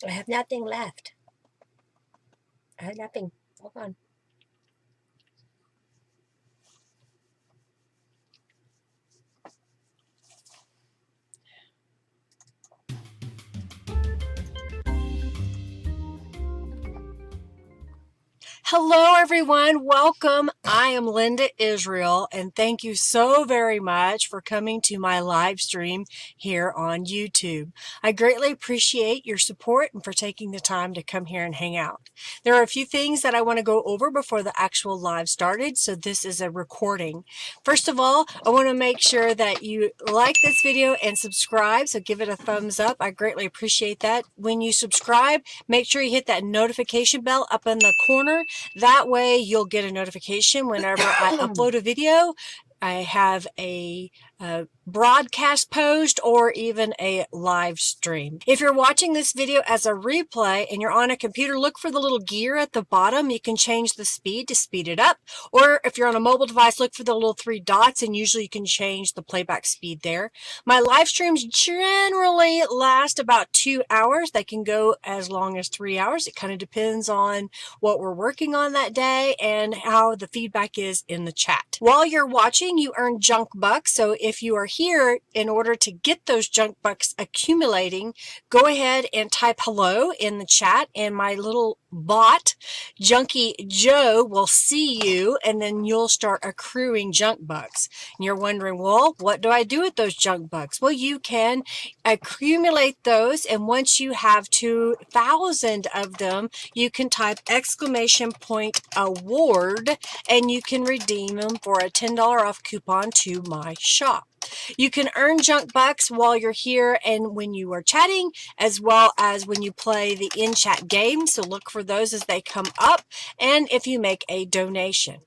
I have nothing left. I have nothing. Hold on. Hello, everyone. Welcome. I am Linda Israel, and thank you so very much for coming to my live stream here on YouTube. I greatly appreciate your support and for taking the time to come here and hang out. There are a few things that I want to go over before the actual live started, so this is a recording. First of all, I want to make sure that you like this video and subscribe, so give it a thumbs up. I greatly appreciate that. When you subscribe, make sure you hit that notification bell up in the corner. That way you'll get a notification whenever I upload a video. I have a broadcast post or even a live stream. If you're watching this video as a replay and you're on a computer, look for the little gear at the bottom. You can change the speed to speed it up. Or if you're on a mobile device, look for the little 3 dots and usually you can change the playback speed there. My live streams generally last about 2 hours. They can go as long as 3 hours. It kind of depends on what we're working on that day and how the feedback is in the chat. While you're watching, you earn junk bucks. So if you are here, in order to get those junk bucks accumulating, go ahead and type hello in the chat, and my little bot, Junkie Joe, will see you, and then you'll start accruing junk bucks. And you're wondering, well, what do I do with those junk bucks? Well, you can accumulate those, and once you have 2,000 of them, you can type !award, and you can redeem them for a $10 off coupon to my shop. You can earn junk bucks while you're here and when you are chatting, as well as when you play the in-chat game. So look for those as they come up, and if you make a donation.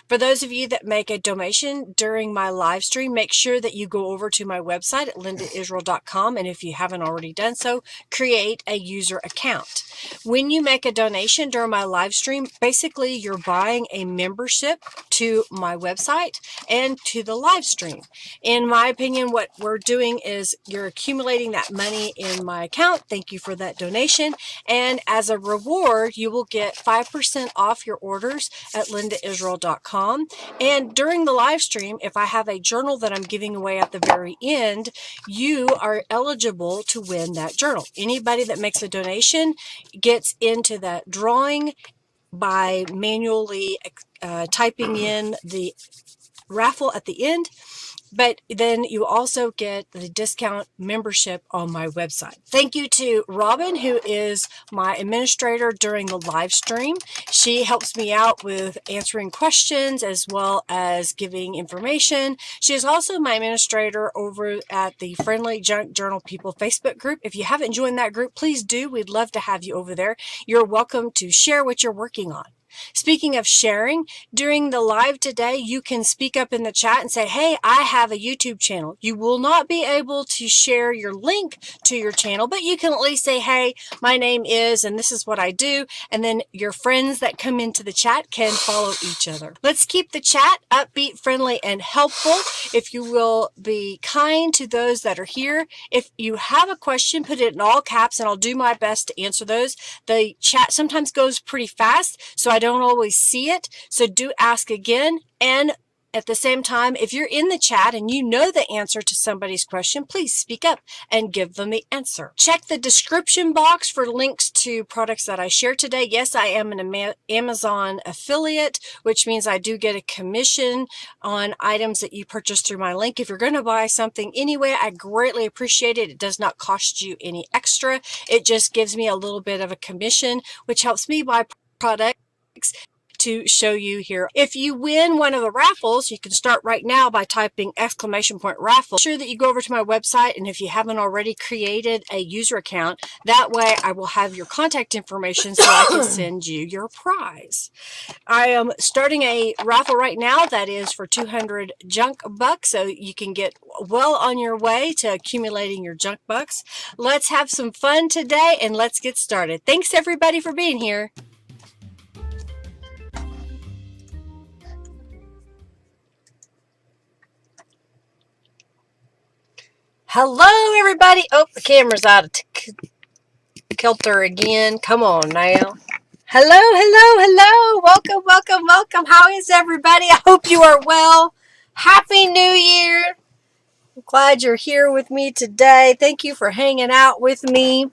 For those of you that make a donation during my live stream, make sure that you go over to my website at lindaisrael.com, and if you haven't already done so, create a user account. When you make a donation during my live stream, basically you're buying a membership to my website and to the live stream. In my opinion, what we're doing is you're accumulating that money in my account. Thank you for that donation. And as a reward, you will get 5% off your orders at lindaisrael.com. And during the live stream, if I have a journal that I'm giving away at the very end, you are eligible to win that journal. Anybody that makes a donation gets into that drawing by manually typing in the raffle at the end. But then you also get the discount membership on my website. Thank you to Robin, who is my administrator during the live stream. She helps me out with answering questions as well as giving information. She is also my administrator over at the Friendly Junk Journal People Facebook group. If you haven't joined that group, please do. We'd love to have you over there. You're welcome to share what you're working on. Speaking of sharing, during the live today, you can speak up in the chat and say, hey, I have a YouTube channel. You will not be able to share your link to your channel, but you can at least say, hey, my name is, and this is what I do. And then your friends that come into the chat can follow each other. Let's keep the chat upbeat, friendly, and helpful. If you will be kind to those that are here. If you have a question, put it in all caps, and I'll do my best to answer those. The chat sometimes goes pretty fast, so I don't always see it, so do ask again. And at the same time, if you're in the chat and you know the answer to somebody's question, please speak up and give them the answer. Check the description box for links to products that I share today. Yes, I am an Amazon affiliate, which means I do get a commission on items that you purchase through my link. If you're going to buy something anyway, I greatly appreciate it. It does not cost you any extra. It just gives me a little bit of a commission, which helps me buy products to show you here. If you win one of the raffles, you can start right now by typing !raffle. Make sure that you go over to my website, and if you haven't already created a user account, that way I will have your contact information so I can send you your prize. I am starting a raffle right now that is for 200 junk bucks, so you can get well on your way to accumulating your junk bucks. Let's have some fun today and let's get started. Thanks everybody for being here. Hello, everybody. Oh, the camera's out of kilter again. Come on now. Hello, hello, hello. Welcome, welcome, welcome. How is everybody? I hope you are well. Happy New Year. I'm glad you're here with me today. Thank you for hanging out with me.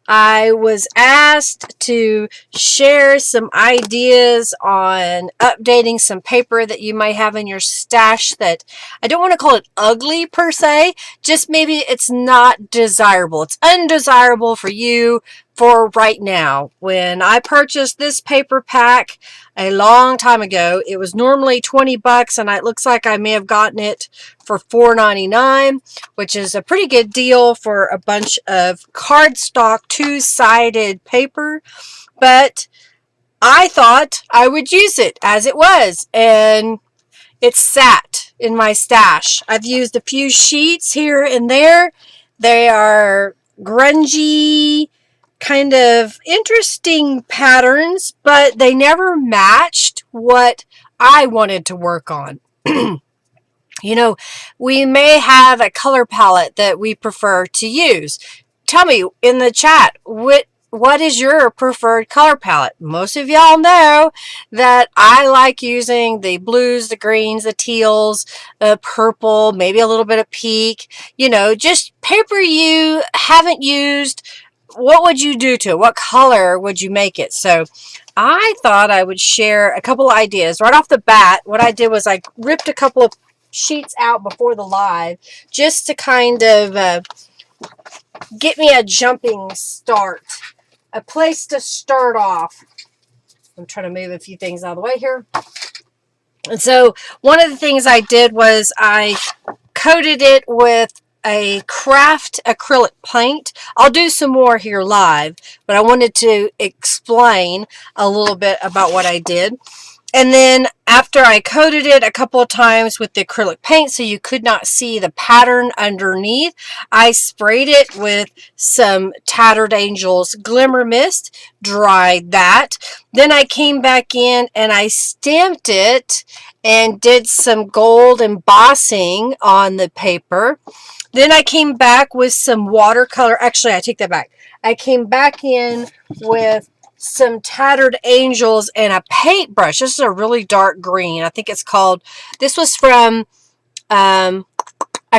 I was asked to share some ideas on updating some paper that you might have in your stash that I don't want to call it ugly per se, just maybe it's not desirable. It's undesirable for you for right now. When I purchased this paper pack a long time ago, it was normally 20 bucks and it looks like I may have gotten it for $4.99, which is a pretty good deal for a bunch of cardstock two-sided paper. But I thought I would use it as it was, and it sat in my stash. I've used a few sheets here and there. They are grungy, kind of interesting patterns, but they never matched what I wanted to work on. You know, we may have a color palette that we prefer to use. Tell me in the chat, what is your preferred color palette? Most of y'all know that I like using the blues, the greens, the teals, the purple, maybe a little bit of peak. You know, just paper you haven't used. What would you do to it? What color would you make it? So I thought I would share a couple ideas. Right off the bat, what I did was I ripped a couple of sheets out before the live just to kind of get me a jumping start, a place to start off. I'm trying to move a few things out of the way here. And so one of the things I did was I coated it with a craft acrylic paint. I'll do some more here live, but I wanted to explain a little bit about what I did. And then after I coated it a couple of times with the acrylic paint so you could not see the pattern underneath, I sprayed it with some Tattered Angels Glimmer Mist, dried that. Then I came back in and I stamped it and did some gold embossing on the paper. Then I came back with some watercolor. Actually, I take that back. I came back in with some Tattered Angels and a paintbrush. This is a really dark green. I think it's called, this was from A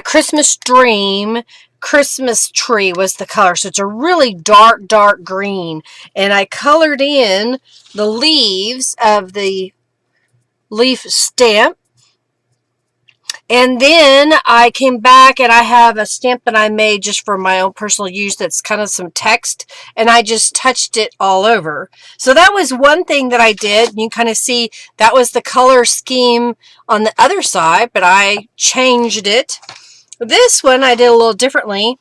Christmas Dream. Christmas Tree was the color. So it's a really dark, dark green. And I colored in the leaves of the leaf stamp. And then I came back and I have a stamp that I made just for my own personal use that's kind of some text, and I just touched it all over. So that was one thing that I did. You can kind of see that was the color scheme on the other side, but I changed it. This one I did a little differently.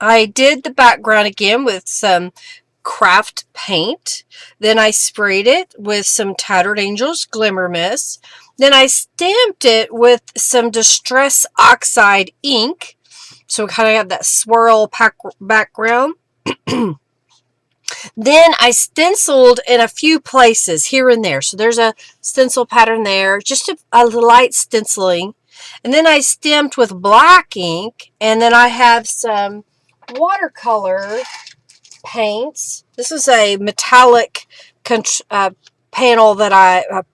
I did the background again with some craft paint. Then I sprayed it with some Tattered Angels Glimmer Mist. Then I stamped it with some Distress Oxide ink. So we kind of have that swirl background. Then I stenciled in a few places here and there. So there's a stencil pattern there, just a light stenciling. And then I stamped with black ink. And then I have some watercolor paints. This is a metallic panel that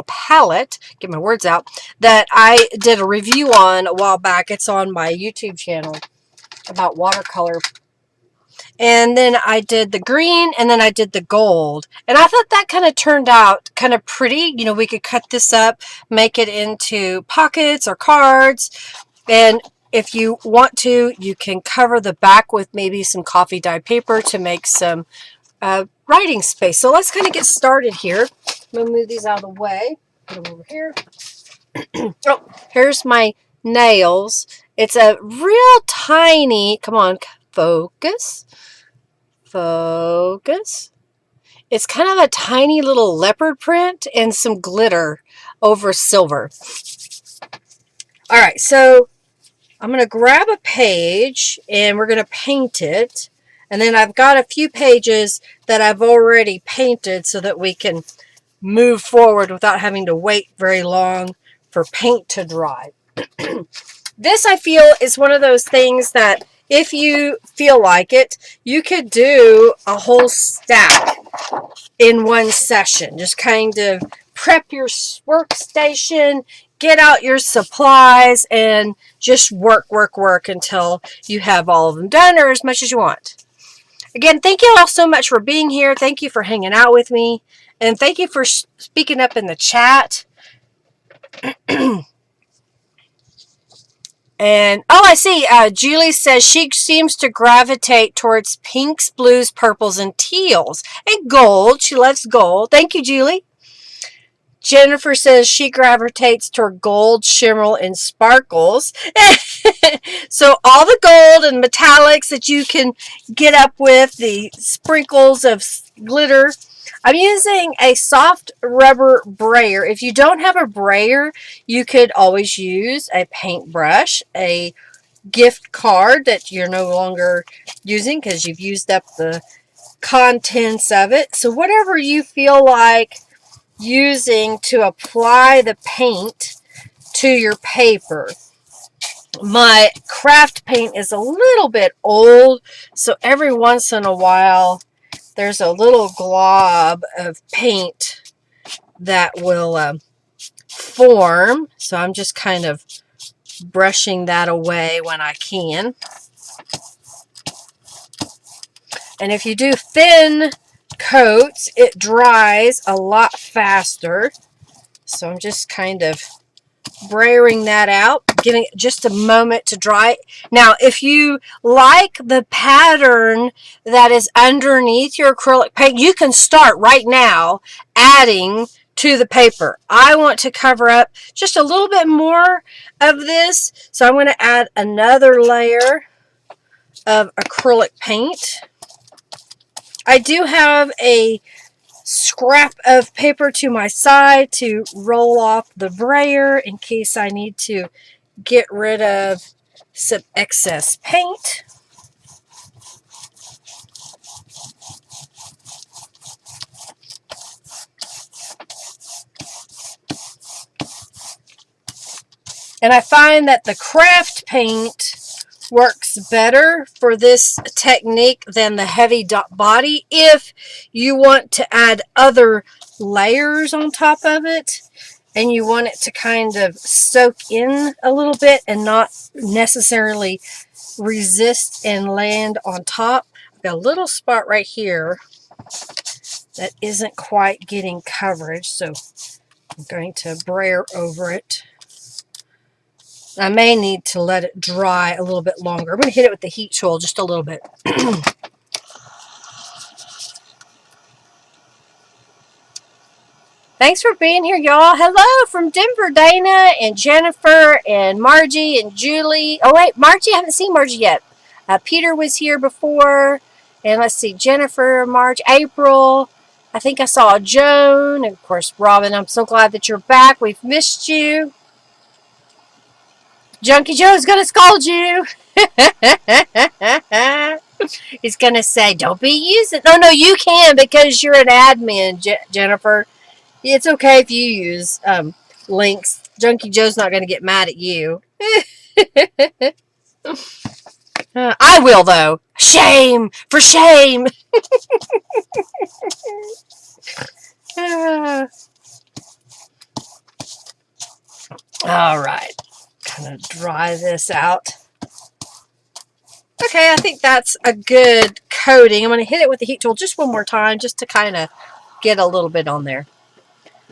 palette, get my words out, that I did a review on a while back. It's on my YouTube channel about watercolor. And then I did the green and then I did the gold. And I thought that kind of turned out kind of pretty. You know, we could cut this up, make it into pockets or cards. And if you want to, you can cover the back with maybe some coffee dye paper to make some writing space. So let's kind of get started here. I'm going to move these out of the way. Put them over here. Oh, here's my nails. It's a real tiny, come on, focus. Focus. It's kind of a tiny little leopard print and some glitter over silver. All right, so I'm going to grab a page and we're going to paint it. And then I've got a few pages that I've already painted so that we can move forward without having to wait very long for paint to dry. This, I feel, is one of those things that if you feel like it, you could do a whole stack in one session. Just kind of prep your workstation, get out your supplies, and just work until you have all of them done or as much as you want. Again, thank you all so much for being here. Thank you for hanging out with me. And thank you for speaking up in the chat. And, oh, I see. Julie says she seems to gravitate towards pinks, blues, purples, and teals. And gold. She loves gold. Thank you, Julie. Jennifer says she gravitates toward gold, shimmer, and sparkles. So all the gold and metallics that you can get up with, the sprinkles of glitter. I'm using a soft rubber brayer. If you don't have a brayer, you could always use a paintbrush, a gift card that you're no longer using because you've used up the contents of it. So whatever you feel like using to apply the paint to your paper. My craft paint is a little bit old, so every once in a while there's a little glob of paint that will form. So I'm just kind of brushing that away when I can. And if you do thin coats, it dries a lot faster. So I'm just kind of brayering that out, giving it just a moment to dry. Now, if you like the pattern that is underneath your acrylic paint, you can start right now adding to the paper. I want to cover up just a little bit more of this, so I'm going to add another layer of acrylic paint. I do have a scrap of paper to my side to roll off the brayer in case I need to get rid of some excess paint. And I find that the craft paint works better for this technique than the heavy body if you want to add other layers on top of it and you want it to kind of soak in a little bit and not necessarily resist and land on top. I've got a little spot right here that isn't quite getting coverage, so I'm going to brayer over it. I may need to let it dry a little bit longer. I'm going to hit it with the heat tool just a little bit. Thanks for being here, y'all. Hello from Denver, Dana and Jennifer and Margie and Julie. Oh, wait, Margie, I haven't seen Margie yet. Peter was here before. And let's see, Jennifer, Marge, April. I think I saw Joan. And, of course, Robin, I'm so glad that you're back. We've missed you. Junkie Joe's going to scold you. He's going to say, don't be using... No, you can because you're an admin, Jennifer. It's okay if you use links. Junkie Joe's not going to get mad at you. I will, though. Shame! For shame! All right. Kind of dry this out. Okay, I think that's a good coating. I'm going to hit it with the heat tool just one more time just to kind of get a little bit on there.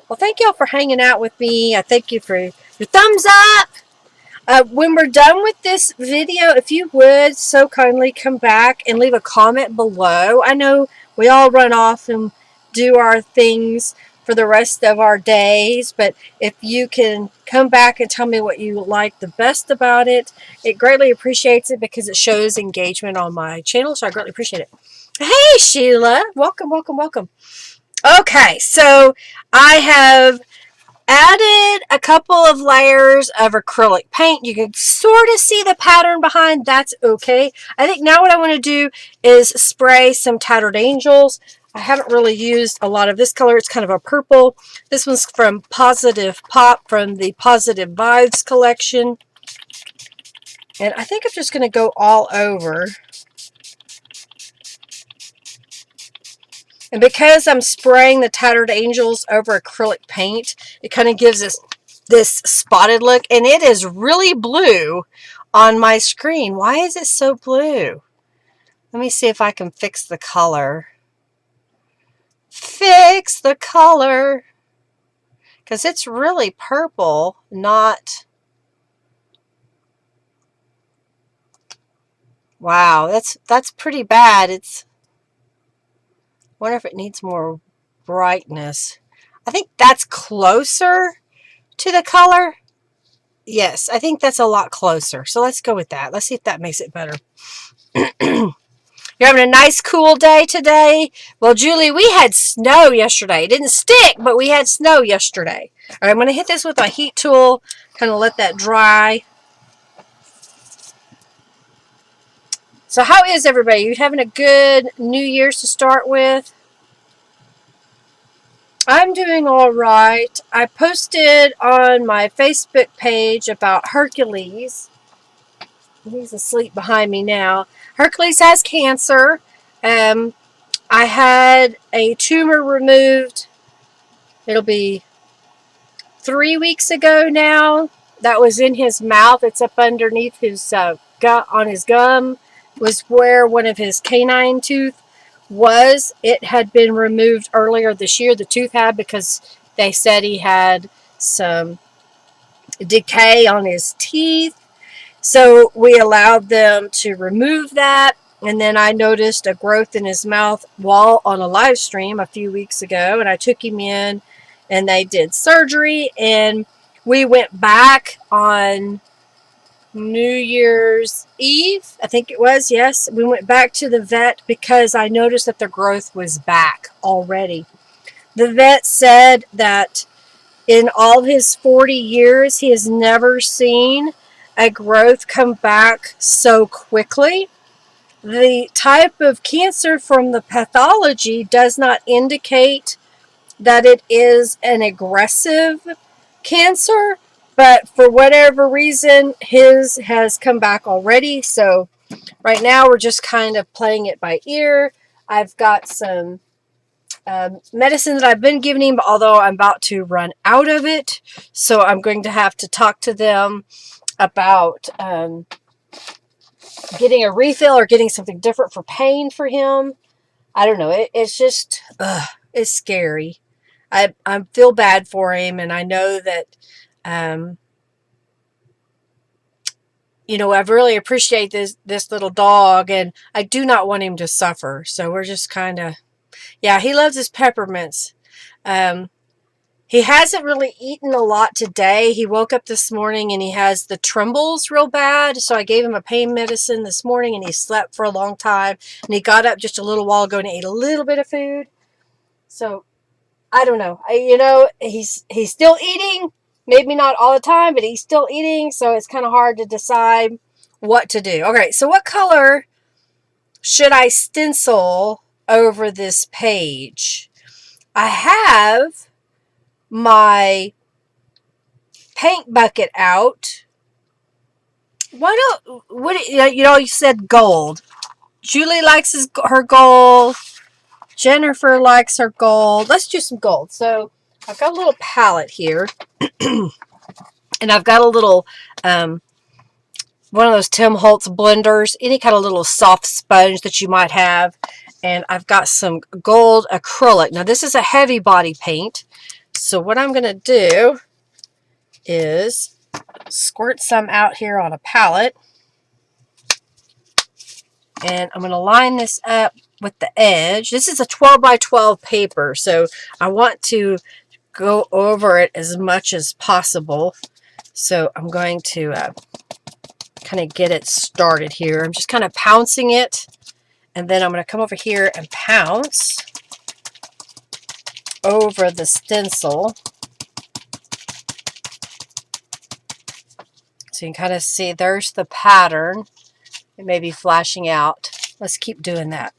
Well, thank y'all for hanging out with me. I thank you for your thumbs up. When we're done with this video, if you would so kindly come back and leave a comment below. I know we all run off and do our things for the rest of our days, but if you can come back and tell me what you like the best about it, it greatly appreciates it because it shows engagement on my channel, so I greatly appreciate it. Hey, Sheila. Welcome, welcome, welcome. Okay, so I have added a couple of layers of acrylic paint. You can sort of see the pattern behind. That's okay. I think now what I want to do is spray some Tattered Angels. I haven't really used a lot of this color. It's kind of a purple. This one's from Positive Pop from the Positive Vibes collection. And I think I'm just going to go all over. And because I'm spraying the Tattered Angels over acrylic paint, it kind of gives us this spotted look. And it is really blue on my screen. Why is it so blue? Let me see if I can fix the color. Fix the color. Because it's really purple, not... Wow, that's pretty bad. It's... I wonder if it needs more brightness. I think that's closer to the color. Yes, I think that's a lot closer. So let's go with that. Let's see if that makes it better. You're having a nice cool day today? Well, Julie, we had snow yesterday. It didn't stick, but we had snow yesterday. All right, I'm going to hit this with my heat tool. Kind of let that dry. So how is everybody? You having a good New Year's to start with? I'm doing all right. I posted on my Facebook page about Hercules. He's asleep behind me now. Hercules has cancer. I had a tumor removed. It'll be 3 weeks ago now. That was in his mouth. It's up underneath his gut, on his gum. Was where one of his canine tooth was. It had been removed earlier this year. The tooth had, because they said he had some decay on his teeth. So we allowed them to remove that. And then I noticed a growth in his mouth while on a live stream a few weeks ago. And I took him in and they did surgery. And we went back on New Year's Eve, I think it was, yes. We went back to the vet because I noticed that the growth was back already. The vet said that in all his 40 years, he has never seen a growth come back so quickly. The type of cancer from the pathology does not indicate that it is an aggressive cancer, but for whatever reason, his has come back already. So right now we're just kind of playing it by ear. I've got some medicine that I've been giving him, although I'm about to run out of it. So I'm going to have to talk to them about getting a refill or getting something different for pain for him. I don't know. It's just, it's scary. I feel bad for him, and I know that, you know, I really appreciate this little dog, and I do not want him to suffer. So we're just kind of, yeah, he loves his peppermints. He hasn't really eaten a lot today. He woke up this morning and he has the trembles real bad. So I gave him a pain medicine this morning and he slept for a long time. And he got up just a little while ago and ate a little bit of food. So I don't know. You know, he's still eating. Maybe not all the time, but he's still eating. So it's kind of hard to decide what to do. Okay, so what color should I stencil over this page? I have my paint bucket out. You said gold. Julie likes her gold. Jennifer likes her gold. Let's do some gold. So I've got a little palette here. And I've got a little, one of those Tim Holtz blenders. Any kind of little soft sponge that you might have. And I've got some gold acrylic. Now this is a heavy body paint. So what I'm going to do is squirt some out here on a palette. And I'm going to line this up with the edge. This is a 12 by 12 paper, so I want to go over it as much as possible. So I'm going to kind of get it started here. I'm just kind of pouncing it, and then I'm going to come over here and pounce over the stencil. So you can kind of see there's the pattern. It may be flashing out. Let's keep doing that.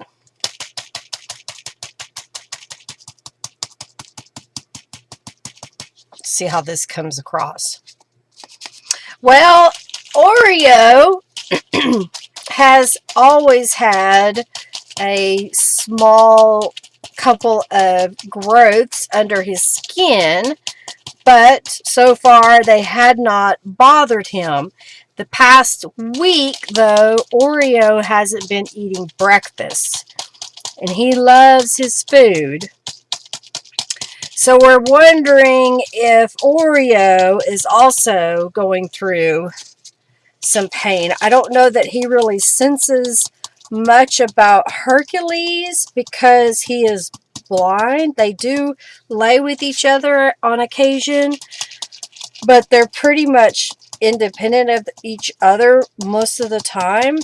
See how this comes across. Well, Oreo has always had a small couple of growths under his skin, but so far they had not bothered him. The past week, though, Oreo hasn't been eating breakfast, and he loves his food. So we're wondering if Oreo is also going through some pain. I don't know that he really senses much about Hercules because he is blind. They do lay with each other on occasion, but they're pretty much independent of each other most of the time.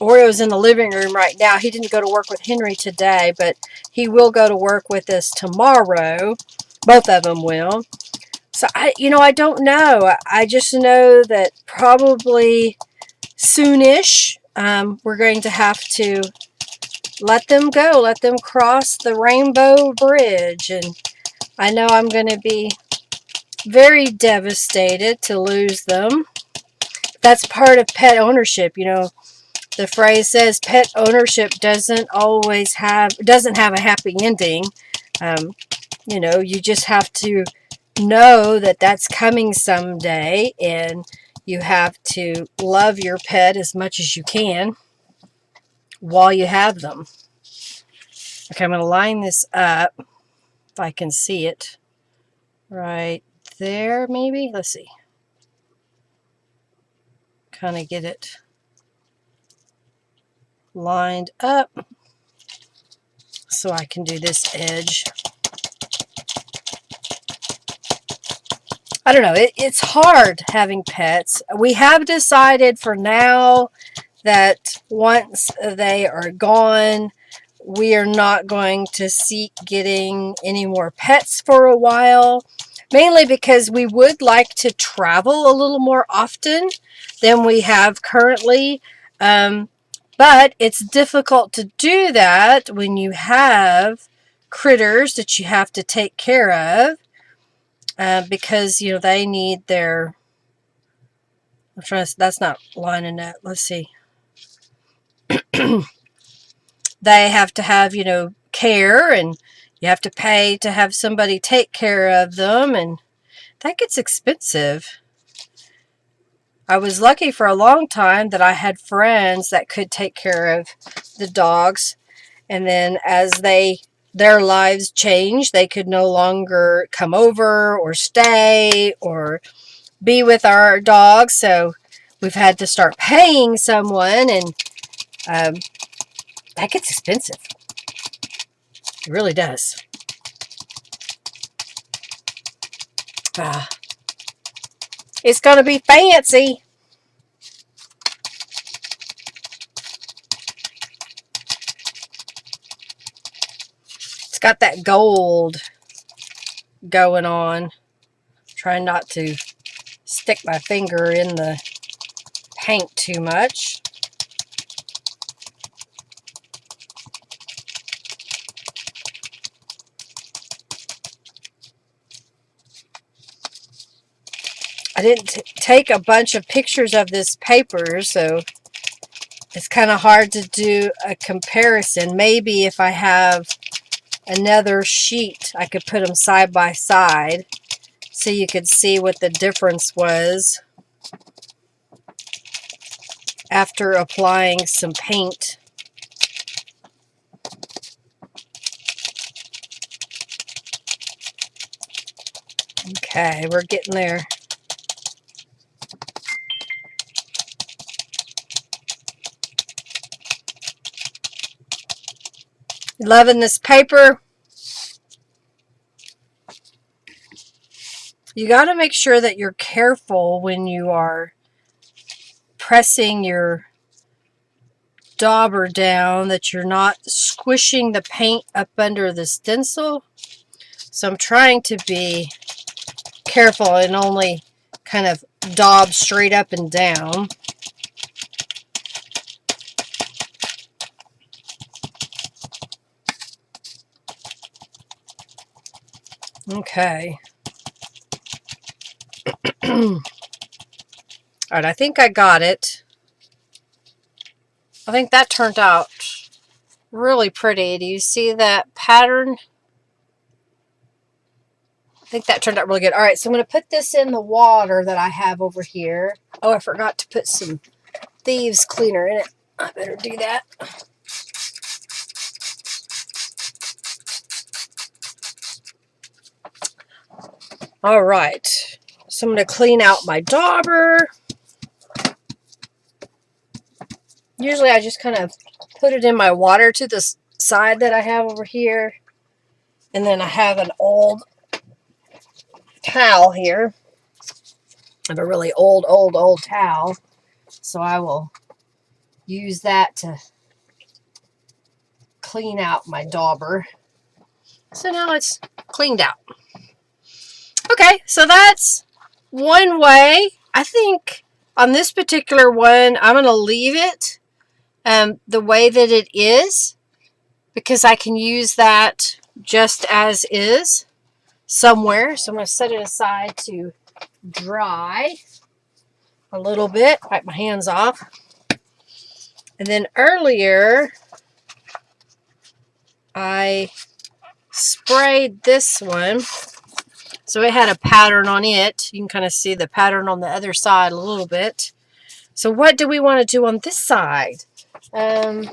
Oreo's in the living room right now. He didn't go to work with Henry today, but he will go to work with us tomorrow. Both of them will. So I don't know. I just know that probably soonish, we're going to have to let them go, let them cross the Rainbow Bridge. And I know I'm going to be very devastated to lose them. That's part of pet ownership. The phrase says pet ownership doesn't have a happy ending. You just have to know that that's coming someday, and you have to love your pet as much as you can while you have them. Okay, I'm going to line this up if I can see it right there, maybe. Let's see. Kind of get it lined up so I can do this edge. I don't know. It's hard having pets. We have decided for now that once they are gone, we are not going to seek getting any more pets for a while. Mainly because we would like to travel a little more often than we have currently. But it's difficult to do that when you have critters that you have to take care of. Because they need their. That's not lining up. Let's see. They have to have care, and you have to pay to have somebody take care of them, and that gets expensive. I was lucky for a long time that I had friends that could take care of the dogs, and then as their lives changed, they could no longer come over or stay or be with our dogs, so we've had to start paying someone, and that gets expensive. It really does. It's going to be fancy. It's got that gold going on. Trying not to stick my finger in the paint too much. I didn't take a bunch of pictures of this paper, so it's kind of hard to do a comparison. Maybe if I have another sheet, I could put them side by side so you could see what the difference was after applying some paint. Okay, we're getting there. Loving this paper. You got to make sure that you're careful when you are pressing your dauber down, that you're not squishing the paint up under the stencil. So I'm trying to be careful and only kind of daub straight up and down. Okay. All All right, I think I got it. I think that turned out really pretty. Do you see that pattern? I think that turned out really good. All right, so I'm going to put this in the water that I have over here. Oh, I forgot to put some thieves cleaner in it. I better do that. All right, so I'm going to clean out my dauber. Usually I just kind of put it in my water to the side that I have over here. And then I have an old towel here. I have a really old towel. So I will use that to clean out my dauber. So now it's cleaned out. Okay, so that's one way. I think on this particular one, I'm going to leave it the way that it is, because I can use that just as is somewhere. So I'm going to set it aside to dry a little bit. Wipe my hands off. And then earlier, I sprayed this one. So it had a pattern on it. You can kind of see the pattern on the other side a little bit. So what do we want to do on this side? I've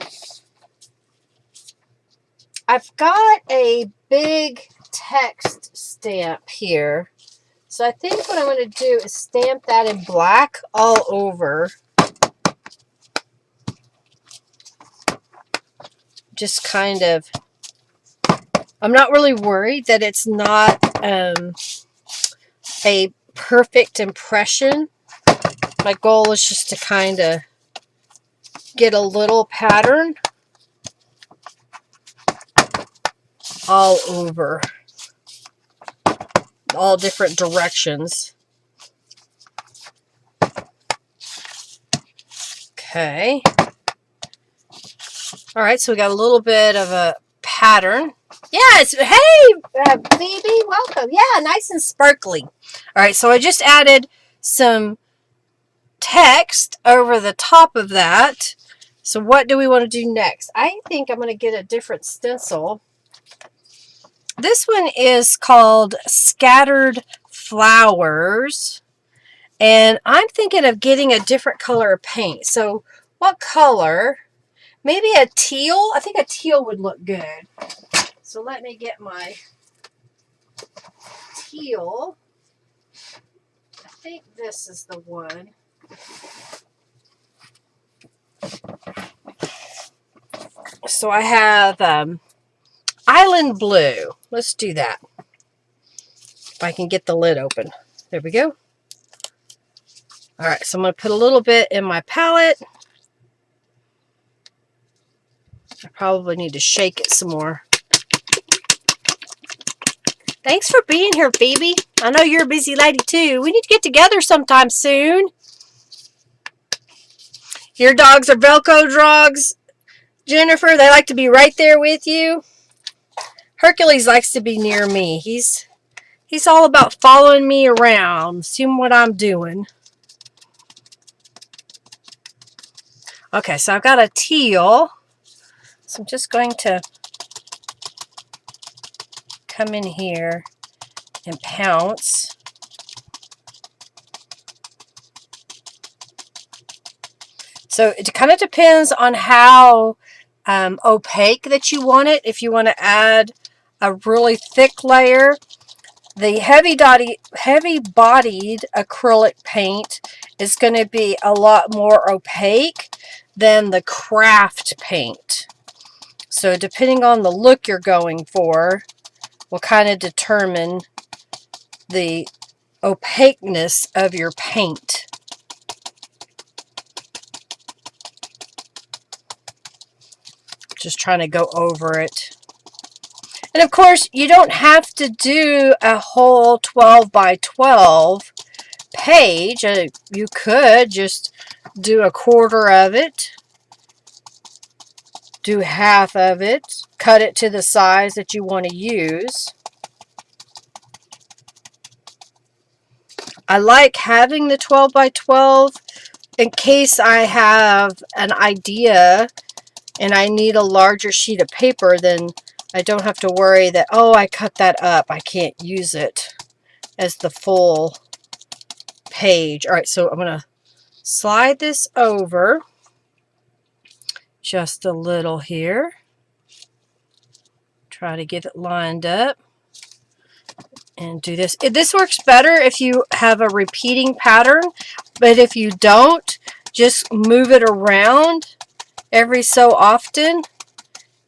got a big text stamp here. So I think what I'm going to do is stamp that in black all over. Just kind of, I'm not really worried that it's not a perfect impression. My goal is just to kind of get a little pattern all over, all different directions. Okay. All right, so we got a little bit of a pattern. Yes, hey, Phoebe, welcome. Yeah, nice and sparkly. All right, so I just added some text over the top of that. So what do we want to do next? I think I'm going to get a different stencil. This one is called Scattered Flowers. And I'm thinking of getting a different color of paint. So what color? Maybe a teal? I think a teal would look good. So let me get my teal. I think this is the one. So I have Island Blue. Let's do that. If I can get the lid open. There we go. All right, so I'm going to put a little bit in my palette. I probably need to shake it some more. Thanks for being here, Phoebe. I know you're a busy lady too. We need to get together sometime soon. Your dogs are Velcro dogs, Jennifer. They like to be right there with you. Hercules likes to be near me. He's all about following me around, seeing what I'm doing. Okay, so I've got a teal. So I'm just going to come in here and pounce. So it kind of depends on how opaque that you want it. If you want to add a really thick layer, the heavy-bodied acrylic paint is going to be a lot more opaque than the craft paint. So depending on the look you're going for, will kind of determine the opaqueness of your paint. Just trying to go over it. And of course, you don't have to do a whole 12 by 12 page. You could just do a quarter of it. Do half of it, cut it to the size that you want to use. I like having the 12 by 12 in case I have an idea and I need a larger sheet of paper, then I don't have to worry that, oh, I cut that up, I can't use it as the full page. All right, so I'm going to slide this over just a little here. Try to get it lined up and do this. This works better if you have a repeating pattern, but if you don't, just move it around every so often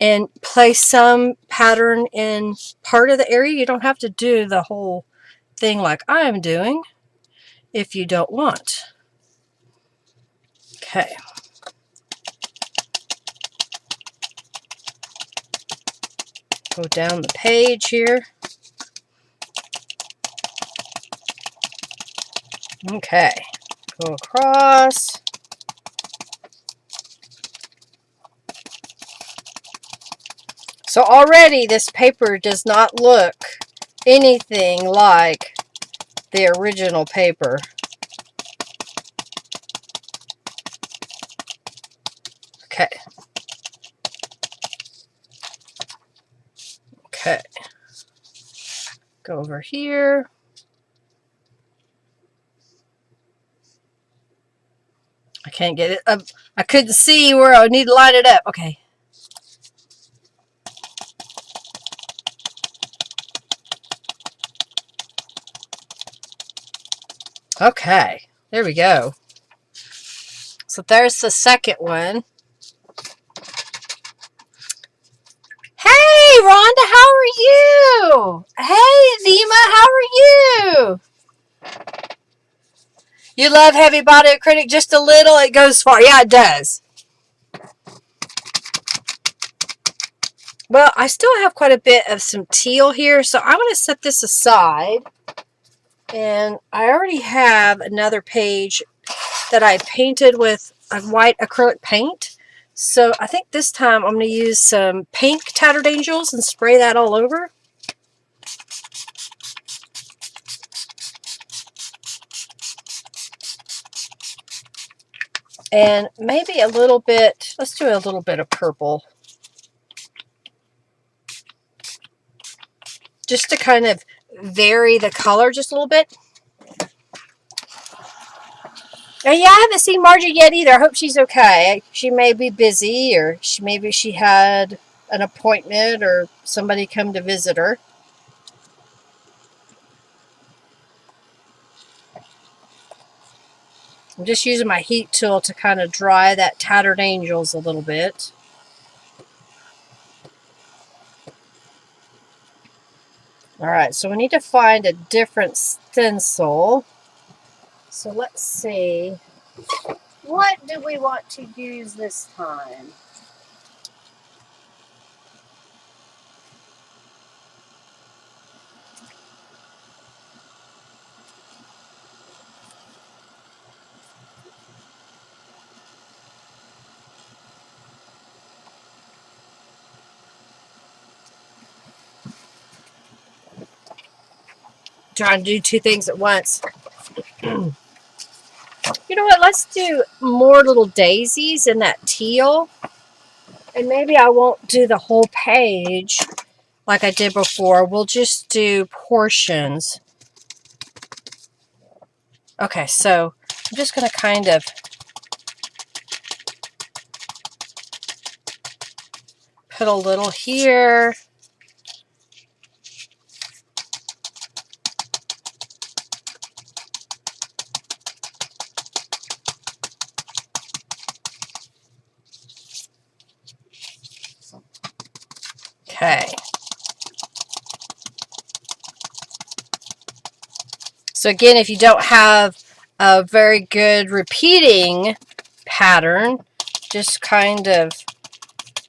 and place some pattern in part of the area. You don't have to do the whole thing like I am doing if you don't want. Okay. Go down the page here. Okay. Go across. So already this paper does not look anything like the original paper. Okay. Okay. Go over here. I can't get it up. I couldn't see where I need to line it up. Okay. Okay. There we go. So there's the second one. Hey, Rhonda, how are you? Hey, Nima, how are you? You love heavy body acrylic just a little? It goes far. Yeah, it does. Well, I still have quite a bit of some teal here, so I'm going to set this aside. And I already have another page that I painted with a white acrylic paint. So I think this time I'm going to use some pink Tattered Angels and spray that all over. And maybe a little bit, let's do a little bit of purple. Just to kind of vary the color just a little bit. And yeah, I haven't seen Margie yet either. I hope she's okay. She may be busy, or maybe she had an appointment or somebody come to visit her. I'm just using my heat tool to kind of dry that Tattered Angels a little bit. Alright, so we need to find a different stencil. So let's see. What do we want to use this time? Trying to do two things at once. You know what? Let's do more little daisies in that teal. And maybe I won't do the whole page like I did before. We'll just do portions. Okay, so I'm just going to kind of put a little here. Okay. So again, if you don't have a very good repeating pattern, just kind of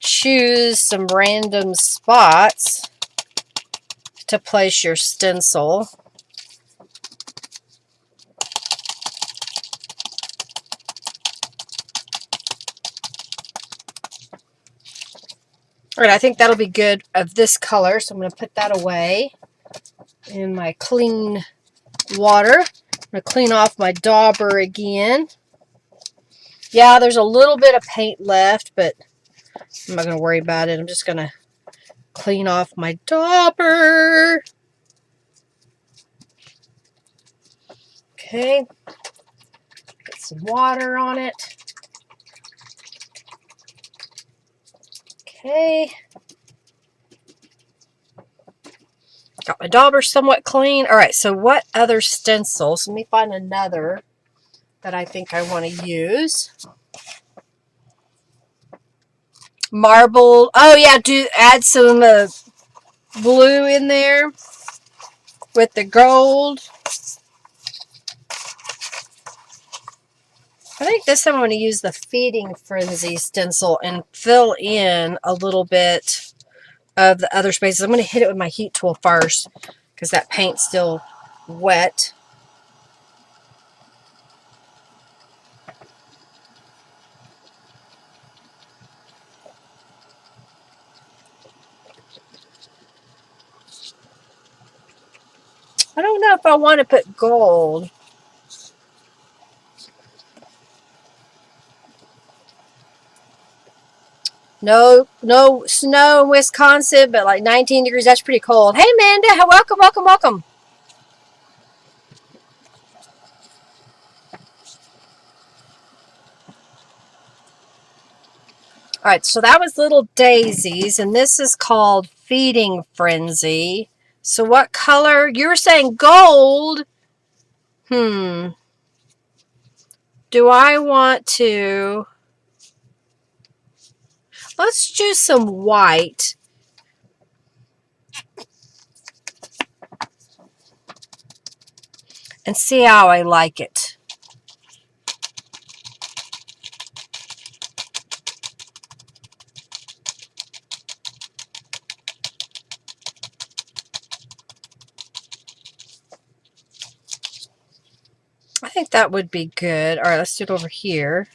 choose some random spots to place your stencil. All right, I think that'll be good of this color, so I'm going to put that away in my clean water. I'm going to clean off my dauber again. Yeah, there's a little bit of paint left, but I'm not going to worry about it. I'm just going to clean off my dauber. Okay. Get some water on it. Okay. Got my dauber somewhat clean. All right, so what other stencils? Let me find another that I think I want to use. Marble. Oh, yeah, do add some blue in there with the gold. I think this time I'm going to use the Feeding Frenzy stencil and fill in a little bit of the other spaces. I'm going to hit it with my heat tool first because that paint's still wet. I don't know if I want to put gold. No snow in Wisconsin, but like 19 degrees. That's pretty cold. Hey, Amanda. Welcome, welcome, welcome. All right, so that was Little Daisies, and this is called Feeding Frenzy. So what color? You were saying gold. Do I want to... Let's do some white. And see how I like it. I think that would be good. All right, let's do it over here.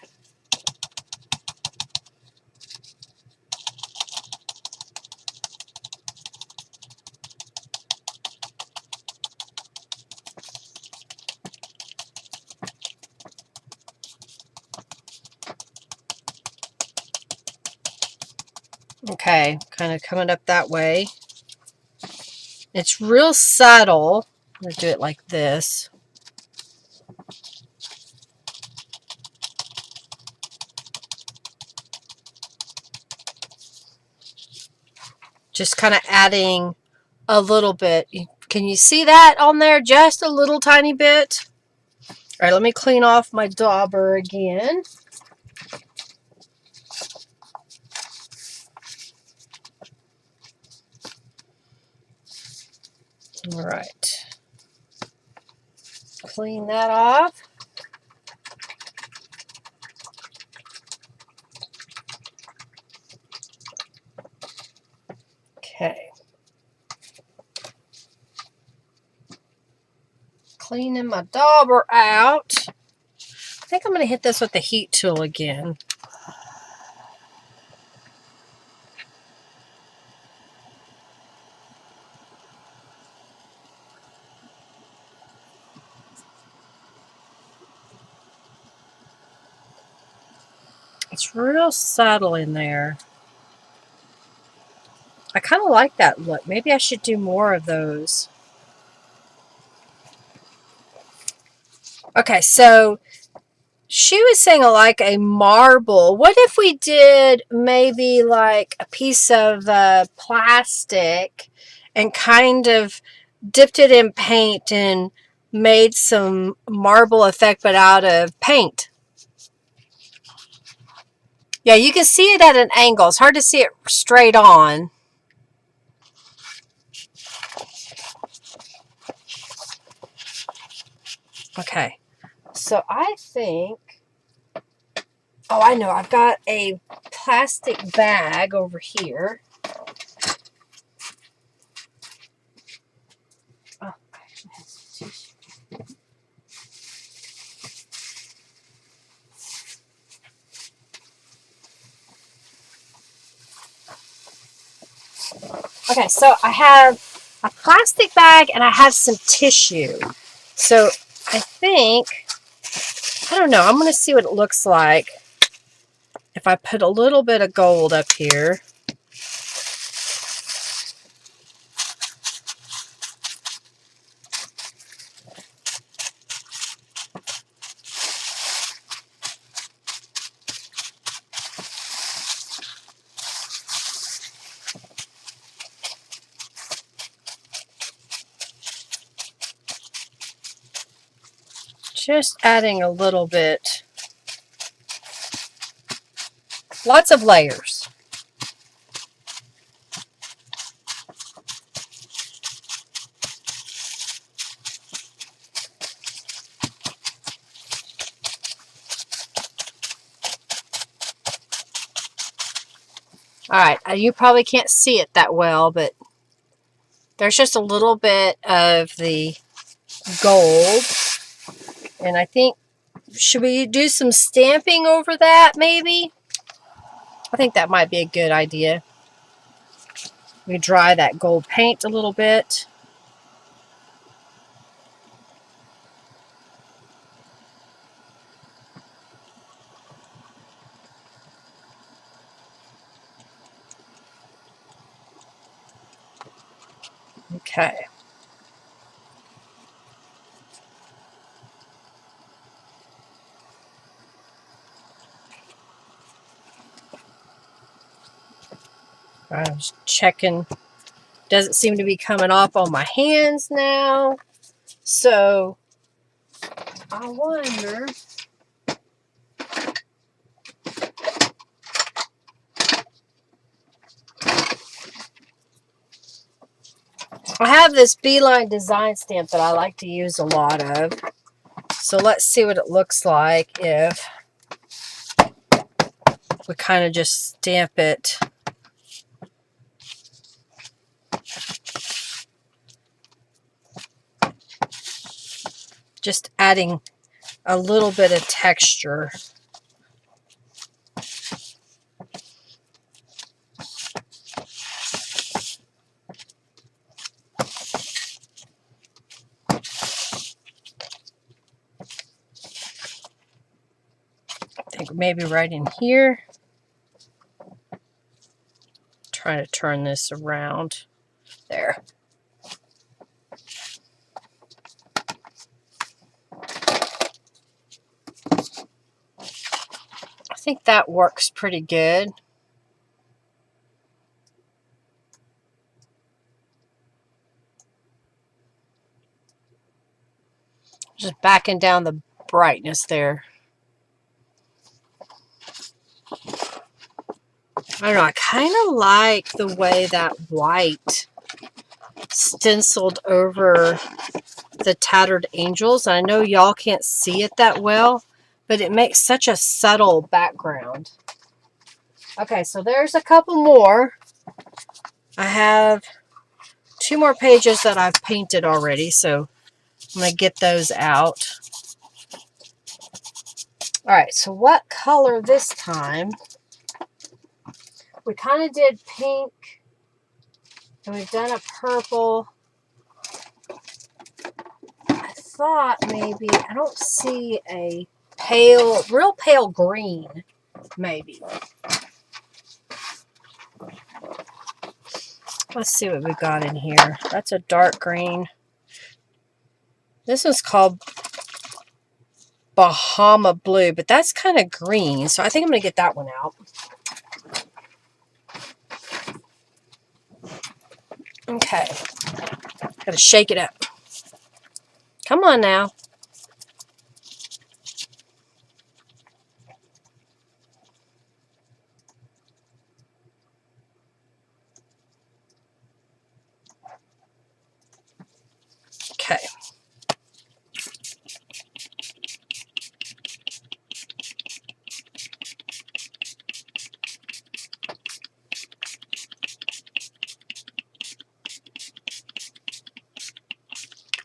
Okay, kind of coming up that way. It's real subtle. I'm going to do it like this. Just kind of adding a little bit. Can you see that on there? Just a little tiny bit. All right, let me clean off my dauber again. All right. Clean that off. Okay. Cleaning my dauber out. I think I'm going to hit this with the heat tool again. It's real subtle in there. I kind of like that look. Maybe I should do more of those. Okay, so she was saying like a marble. What if we did maybe like a piece of plastic and kind of dipped it in paint and made some marble effect but out of paint? Yeah, you can see it at an angle. It's hard to see it straight on. Okay, so I think, oh, I know, I've got a plastic bag over here. Oh, okay, so I have a plastic bag and I have some tissue. So I think, I don't know, I'm going to see what it looks like. if I put a little bit of gold up here, just adding a little bit, lots of layers. Alright, you probably can't see it that well, but there's just a little bit of the gold. And I think, should we do some stamping over that maybe? I think that might be a good idea. We dry that gold paint a little bit. Okay. I was checking. Doesn't seem to be coming off on my hands now. So I wonder. I have this Beeline design stamp that I like to use a lot of. So let's see what it looks like if we kind of just stamp it. Just adding a little bit of texture. I think maybe right in here. Trying to turn this around. There. I think that works pretty good. Just backing down the brightness there. I don't know, I kind of like the way that white stenciled over the tattered angels. I know y'all can't see it that well, but it makes such a subtle background. Okay, so there's a couple more. I have 2 more pages that I've painted already, so I'm going to get those out. Alright, so what color this time? We kind of did pink, and we've done a purple. I thought maybe, I don't see a pale, real pale green, maybe. Let's see what we got in here. That's a dark green. This is called Bahama Blue, but that's kind of green, so I think I'm going to get that one out. Okay. Got to shake it up. Come on now. Okay.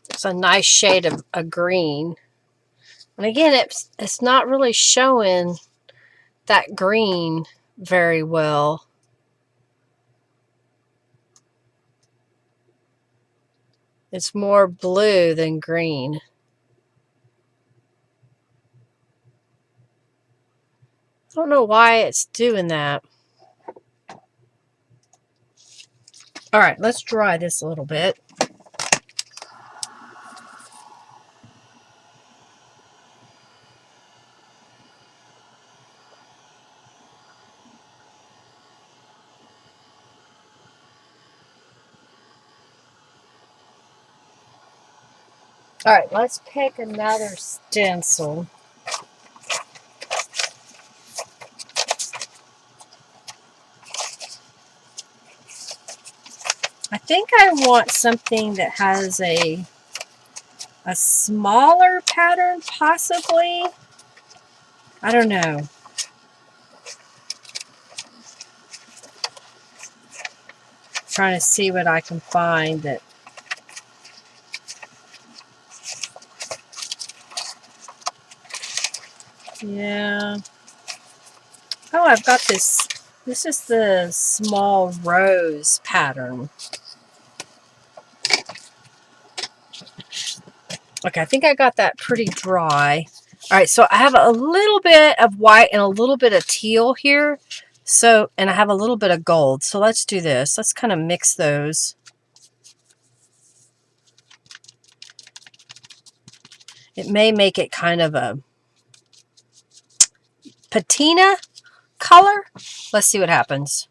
It's a nice shade of a green. And again, it's not really showing that green very well. It's more blue than green. don't know why it's doing that. All right, let's dry this a little bit. All right, let's pick another stencil. I think I want something that has a smaller pattern, possibly. I don't know. Trying to see what I can find that. Yeah. Oh, I've got this. This is the small rose pattern. Okay, I think I got that pretty dry. All right, so I have a little bit of white and a little bit of teal here. So, and I have a little bit of gold. So let's do this. Let's kind of mix those. It may make it kind of a patina color. Let's see what happens.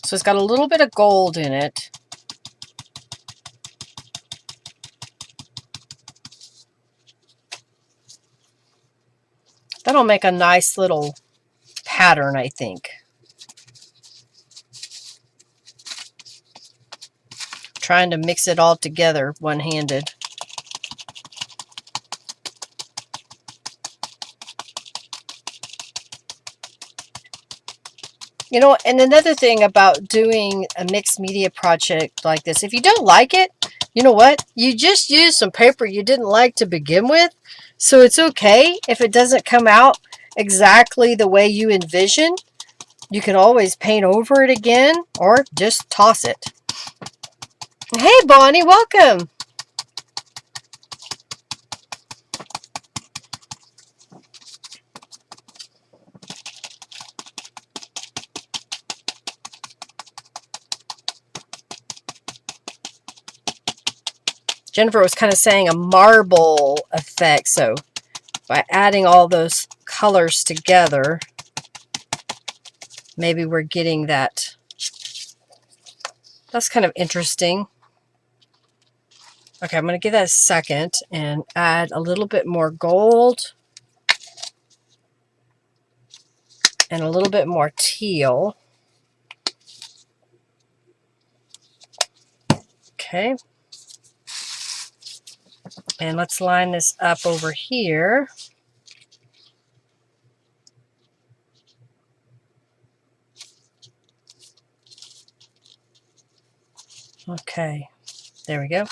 So it's got a little bit of gold in it. That'll make a nice little pattern, I think. Trying to mix it all together one-handed. You know, and another thing about doing a mixed media project like this, if you don't like it, you know what? You just use some paper you didn't like to begin with. So it's okay if it doesn't come out exactly the way you envision. You can always paint over it again or just toss it. Hey, Bonnie, welcome. Jennifer was kind of saying a marble effect. So by adding all those colors together, maybe we're getting that. That's kind of interesting. Okay, I'm going to give that a second and add a little bit more gold and a little bit more teal. Okay. And let's line this up over here. Okay, there we go.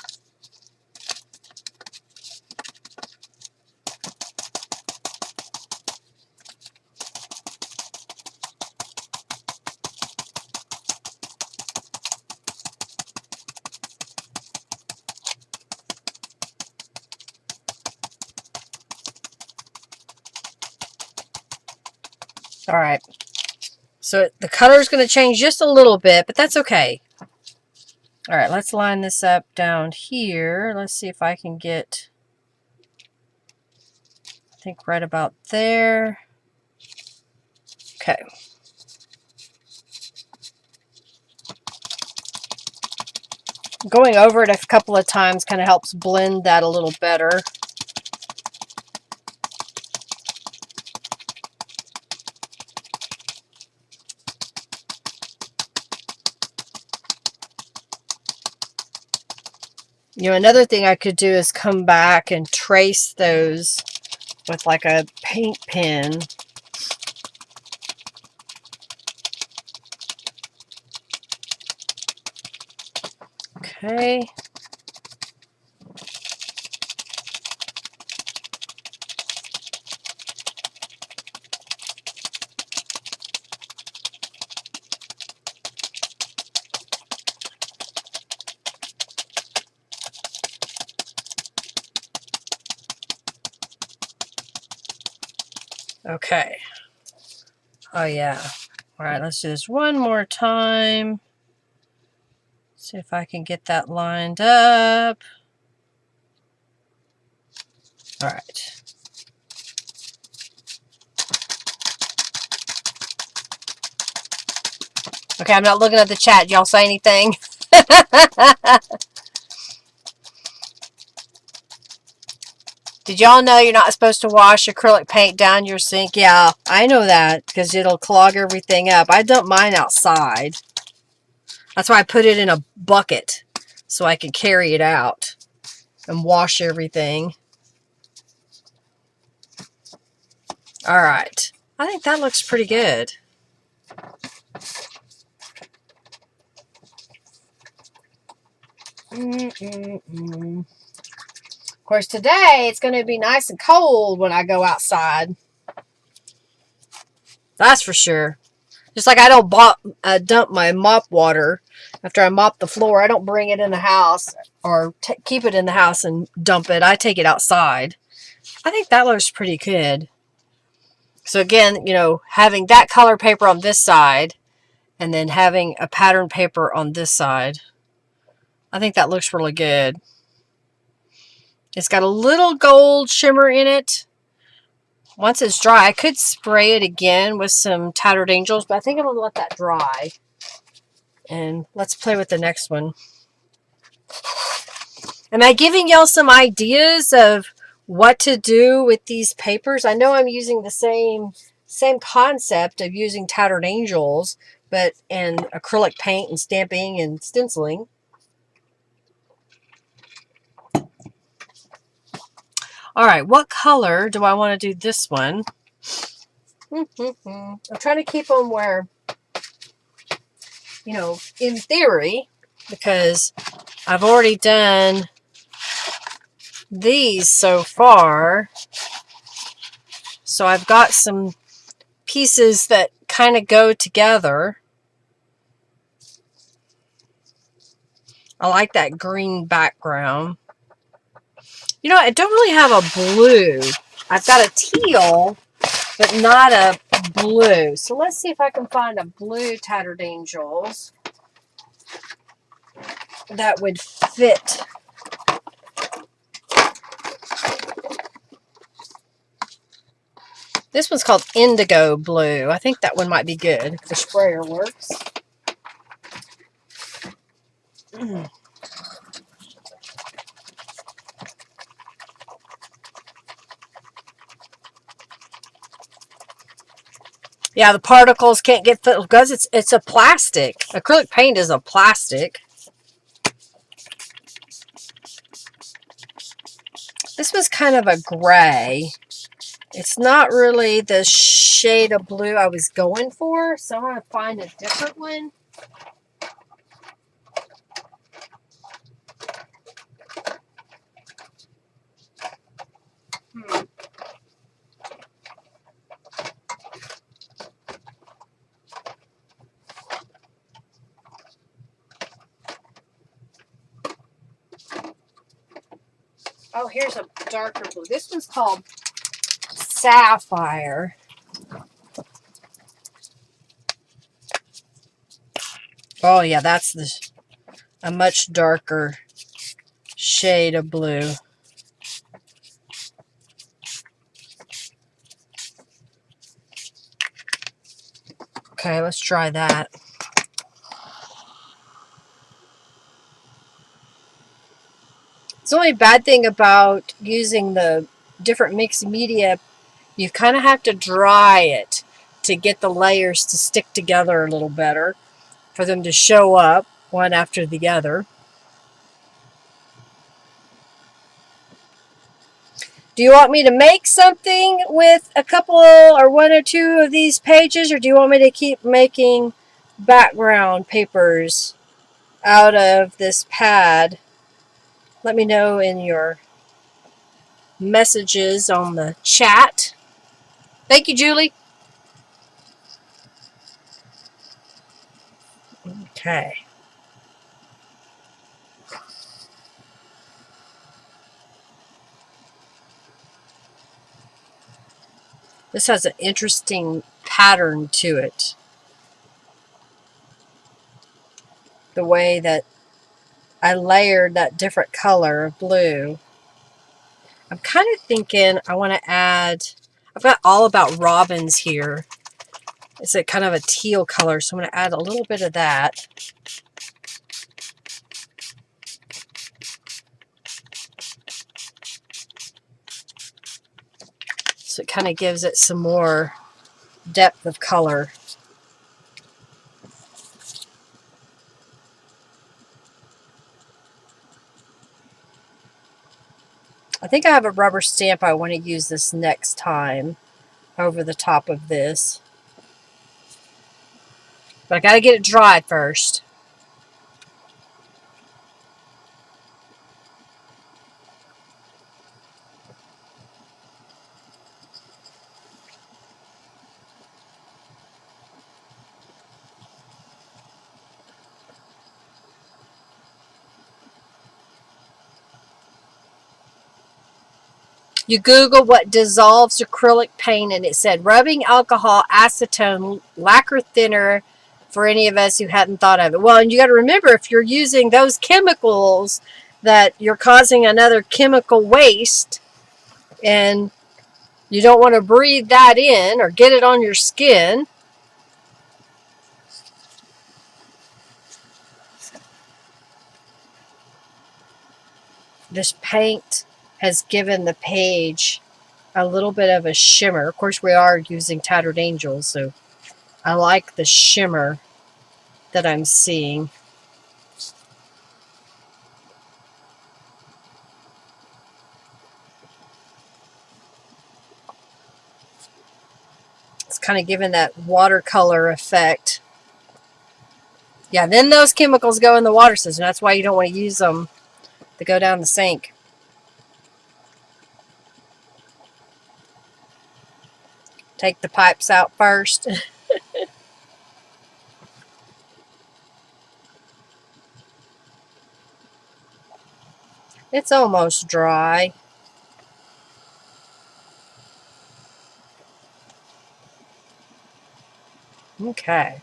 All right. So the color is going to change just a little bit, but that's okay. All right, let's line this up down here. Let's see if I can get, I think right about there. Okay. Going over it a couple of times kind of helps blend that a little better. You know, another thing I could do is come back and trace those with like a paint pen. Okay. Okay. Oh yeah. All right, let's do this one more time. See if I can get that lined up. All right. Okay, I'm not looking at the chat. Y'all say anything? Did y'all know you're not supposed to wash acrylic paint down your sink? Yeah, I know that because it'll clog everything up. I dump mine outside. That's why I put it in a bucket so I can carry it out and wash everything. All right. I think that looks pretty good. Of course, today it's going to be nice and cold when I go outside. That's for sure. Just like I don't dump my mop water after I mop the floor. I don't bring it in the house or keep it in the house and dump it. I take it outside. I think that looks pretty good. So again, you know, having that color paper on this side and then having a pattern paper on this side, I think that looks really good. It's got a little gold shimmer in it. Once it's dry, I could spray it again with some Tattered Angels, but I think I'm going to let that dry. And let's play with the next one. Am I giving y'all some ideas of what to do with these papers? I know I'm using the same concept of using Tattered Angels, but in acrylic paint and stamping and stenciling. All right, what color do I want to do this one? I'm trying to keep them where, you know, in theory, because I've already done these so far. So I've got some pieces that kind of go together. I like that green background. You know, I don't really have a blue. I've got a teal, but not a blue. So let's see if I can find a blue Tattered Angels that would fit. This one's called Indigo Blue. I think that one might be good if the sprayer works. Yeah, the particles can't get filled because it's a plastic. Acrylic paint is a plastic. This was kind of a gray. It's not really the shade of blue I was going for, so I'm going to find a different one. Oh, here's a darker blue. This one's called Sapphire. Oh, yeah, that's a much darker shade of blue. Okay, let's try that. It's the only bad thing about using the different mixed media, you kind of have to dry it to get the layers to stick together a little better, for them to show up one after the other. Do you want me to make something with a couple or one or two of these pages, or do you want me to keep making background papers out of this pad? Let me know in your messages on the chat. Thank you, Julie. Okay. This has an interesting pattern to it. The way that I layered that different color of blue. I'm kind of thinking I want to add, I've got All About Robins here. It's a kind of a teal color, so I'm going to add a little bit of that. So it kind of gives it some more depth of color. I think I have a rubber stamp I want to use this next time over the top of this. But I got to get it dry first. You Google what dissolves acrylic paint, and it said rubbing alcohol, acetone, lacquer thinner, for any of us who hadn't thought of it. Well, and you got to remember, if you're using those chemicals, that you're causing another chemical waste, and you don't want to breathe that in or get it on your skin. This paint has given the page a little bit of a shimmer. Of course, we are using Tattered Angels, so I like the shimmer that I'm seeing. It's kind of giving that watercolor effect. Yeah, then those chemicals go in the water system. That's why you don't want to use them to go down the sink. Take the pipes out first. It's almost dry. Okay.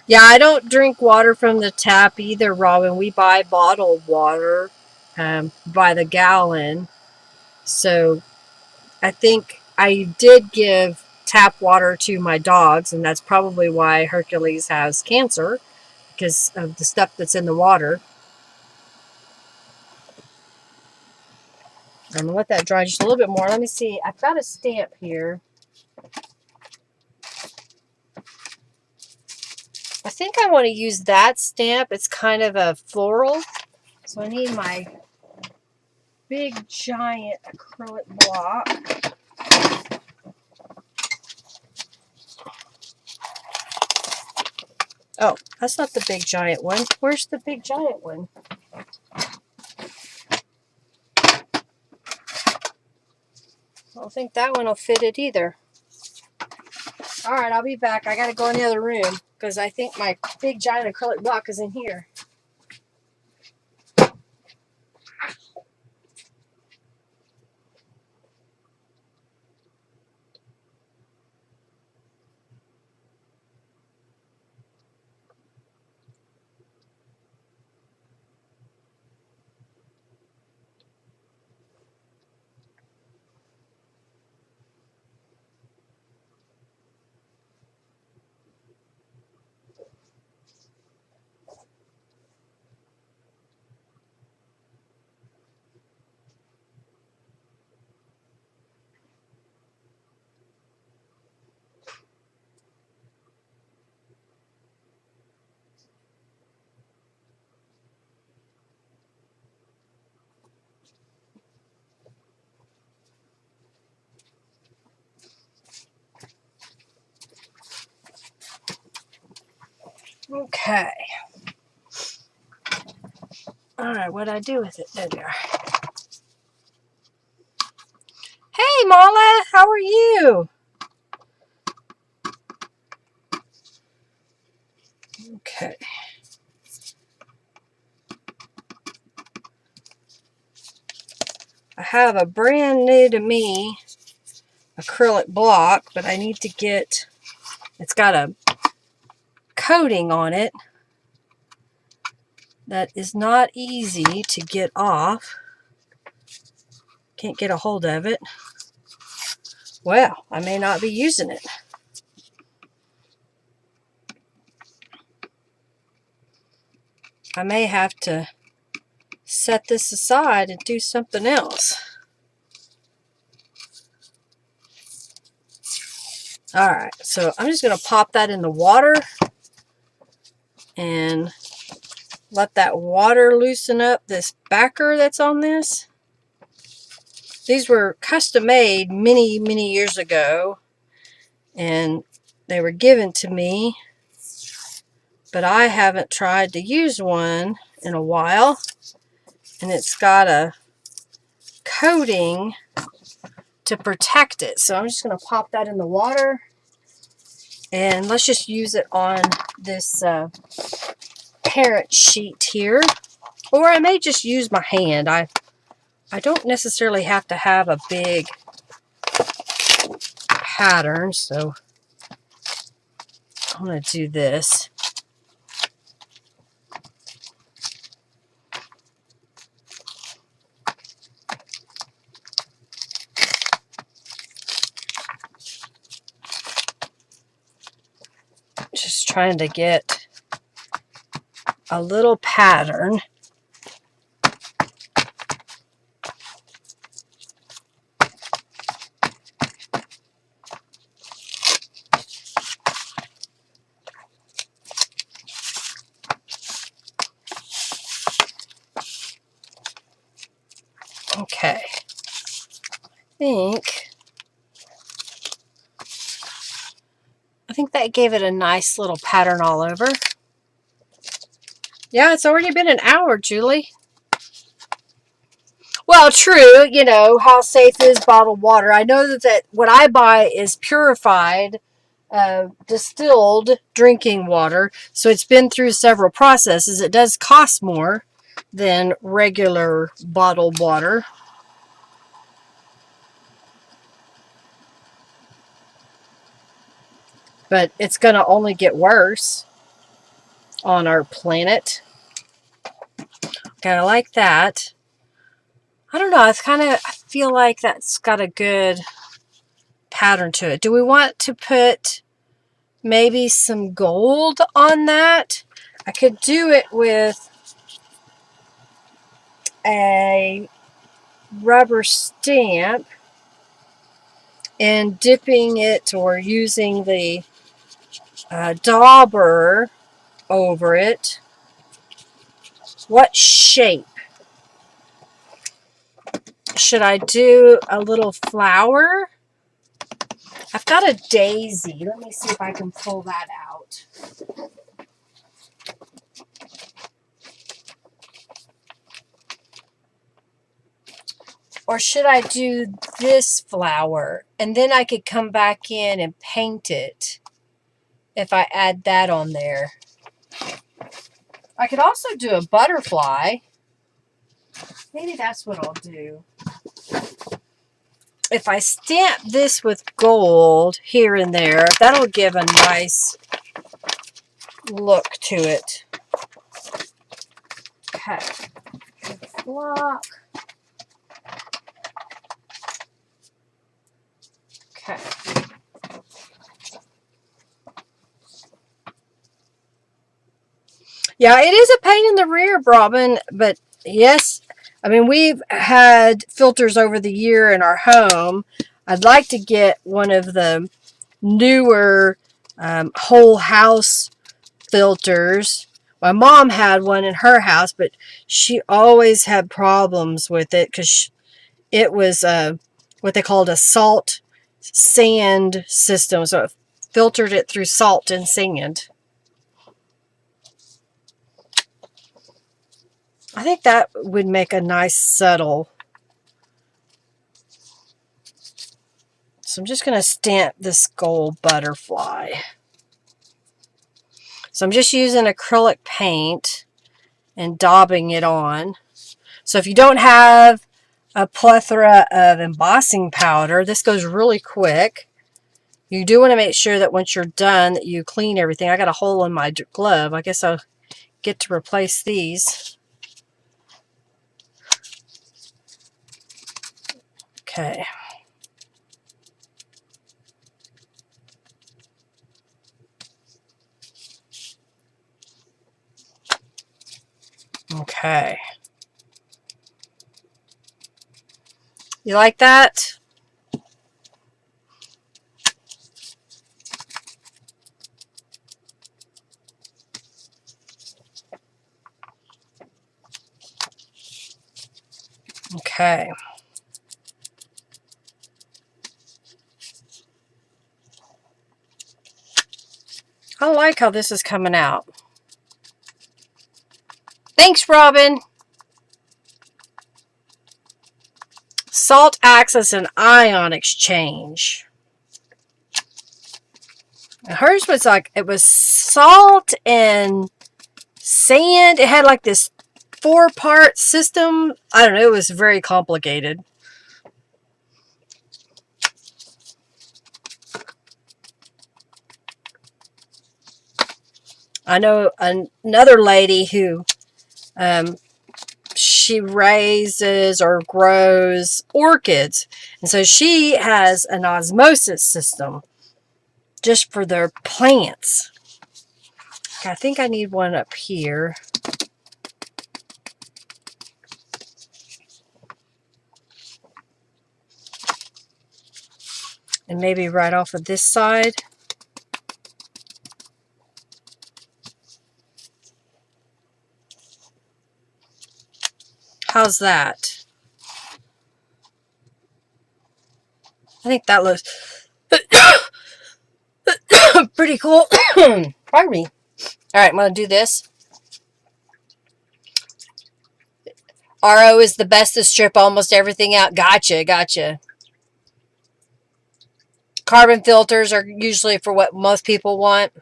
Yeah, I don't drink water from the tap either, Robin. We buy bottled water by the gallon. So I think I did give tap water to my dogs, and that's probably why Hercules has cancer, because of the stuff that's in the water. I'm going to let that dry just a little bit more. Let me see. I've got a stamp here. I think I want to use that stamp. It's kind of a floral. So I need my big giant acrylic block. Oh, that's not the big giant one. Where's the big giant one? I don't think that one will fit it either. All right, I'll be back. I got to go in the other room because I think my big giant acrylic block is in here. Okay. All right, what'd I do with it? There we are. Hey, Marla, how are you? Okay. I have a brand new to me acrylic block, but I need to get, it's got a coating on it that is not easy to get off. Can't get a hold of it. Well, I may not be using it. I may have to set this aside and do something else. Alright, so I'm just going to pop that in the water and let that water loosen up this backer that's on this. These were custom made many, many years ago, and they were given to me, but I haven't tried to use one in a while, and it's got a coating to protect it. So I'm just going to pop that in the water, and let's just use it on this parent sheet here, or I may just use my hand. I don't necessarily have to have a big pattern, so I'm going to do this. Just trying to get a little pattern. Okay. I think that gave it a nice little pattern all over. Yeah, it's already been an hour, Julie. Well, true, you know, how safe is bottled water? I know that what I buy is purified, distilled drinking water, so it's been through several processes. It does cost more than regular bottled water. But it's going to only get worse on our planet. Okay, I like that. I don't know, I feel like that's got a good pattern to it. Do we want to put maybe some gold on that? I could do it with a rubber stamp and dipping it or using the dauber over it. What shape? Should I do a little flower? I've got a daisy. Let me see if I can pull that out. Or should I do this flower? And then I could come back in and paint it if I add that on there. I could also do a butterfly. Maybe that's what I'll do. If I stamp this with gold here and there, that'll give a nice look to it. Okay. Block. Okay. Yeah, it is a pain in the rear, Robin, but yes, I mean, we've had filters over the year in our home. I'd like to get one of the newer whole house filters. My mom had one in her house, but she always had problems with it because it was what they called a salt sand system. So it filtered it through salt and sand. I think that would make a nice subtle. So I'm just going to stamp this gold butterfly. So I'm just using acrylic paint and daubing it on. So if you don't have a plethora of embossing powder, this goes really quick. You do want to make sure that once you're done that you clean everything. I got a hole in my glove. I guess I'll get to replace these. Okay. Okay. You like that? Okay. I like how this is coming out. Thanks, Robin. Salt acts as an ion exchange. Hers was like, it was salt and sand. It had like this 4-part system. I don't know. It was very complicated. I know another lady who she raises or grows orchids. And so she has an osmosis system just for their plants. Okay, I think I need one up here. And maybe right off of this side. How's that? I think that looks pretty cool. Pardon me. All right, I'm going to do this. RO is the best to strip almost everything out. Gotcha, gotcha. Carbon filters are usually for what most people want.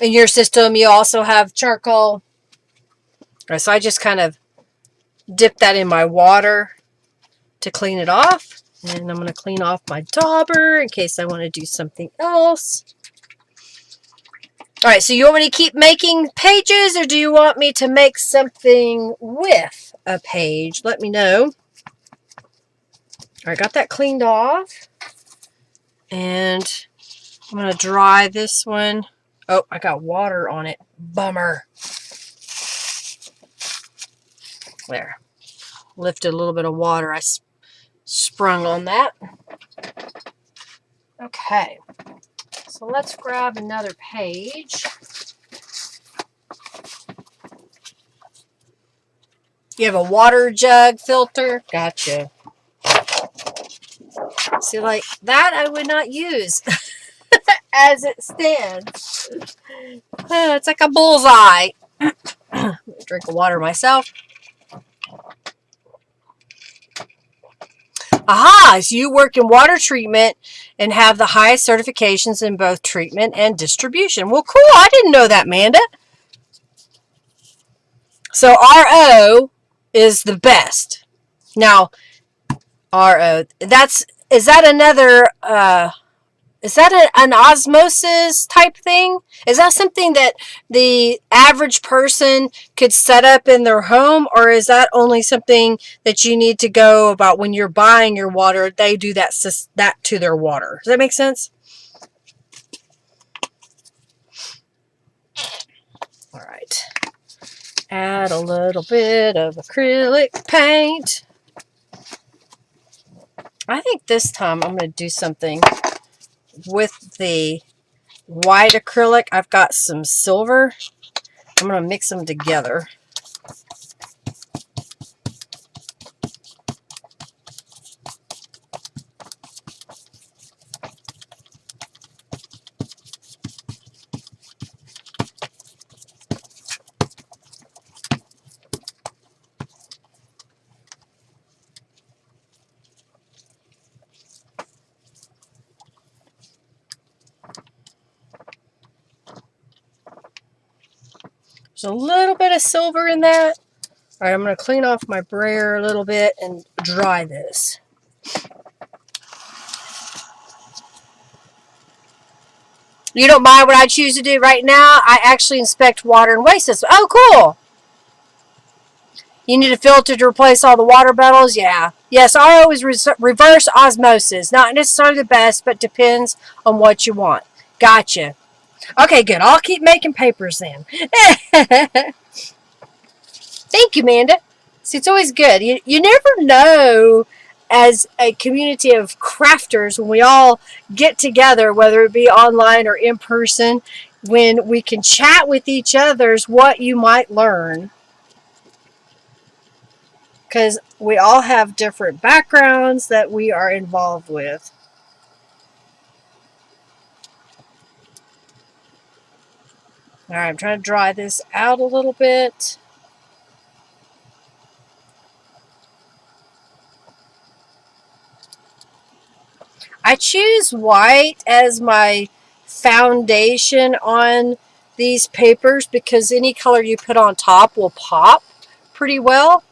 In your system, you also have charcoal. All right, so I just kind of dip that in my water to clean it off. And I'm going to clean off my dauber in case I want to do something else. All right, so you want me to keep making pages, or do you want me to make something with a page? Let me know. All right, got that cleaned off. And I'm going to dry this one. Oh, I got water on it. Bummer. There. Lifted a little bit of water. I sprung on that. Okay. So let's grab another page. You have a water jug filter? Gotcha. See, like that I would not use as it stands. It's like a bullseye. Drink of water myself. Aha! So you work in water treatment and have the highest certifications in both treatment and distribution. Well, cool. I didn't know that, Amanda. So RO is the best. Now, RO, is that another, is that an osmosis type thing? Is that something that the average person could set up in their home, or is that only something that you need to go about when you're buying your water? They do that to their water. Does that make sense? All right. Add a little bit of acrylic paint. I think this time I'm going to do something with the white acrylic. I've got some silver. I'm going to mix them together. There's a little bit of silver in that. All right, I'm going to clean off my brayer a little bit and dry this. You don't mind what I choose to do right now? I actually inspect water and waste systems. Oh, cool. You need a filter to replace all the water bottles? Yeah. Yes, RO is reverse osmosis. Not necessarily the best, but depends on what you want. Gotcha. Okay, good. I'll keep making papers then. Thank you, Amanda. See, it's always good. You never know, as a community of crafters, when we all get together, whether it be online or in person, when we can chat with each other's what you might learn. Because we all have different backgrounds that we are involved with. All right, I'm trying to dry this out a little bit. I choose white as my foundation on these papers because any color you put on top will pop pretty well.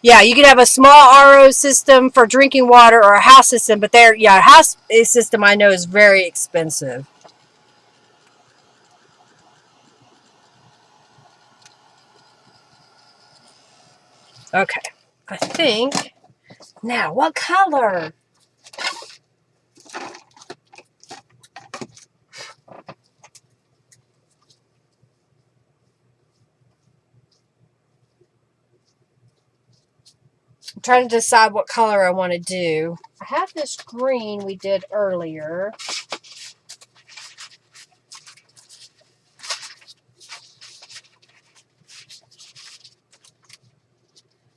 Yeah, you could have a small RO system for drinking water or a house system, but a house system I know is very expensive. Okay, I think, now what color? I'm trying to decide what color I want to do. I have this green we did earlier.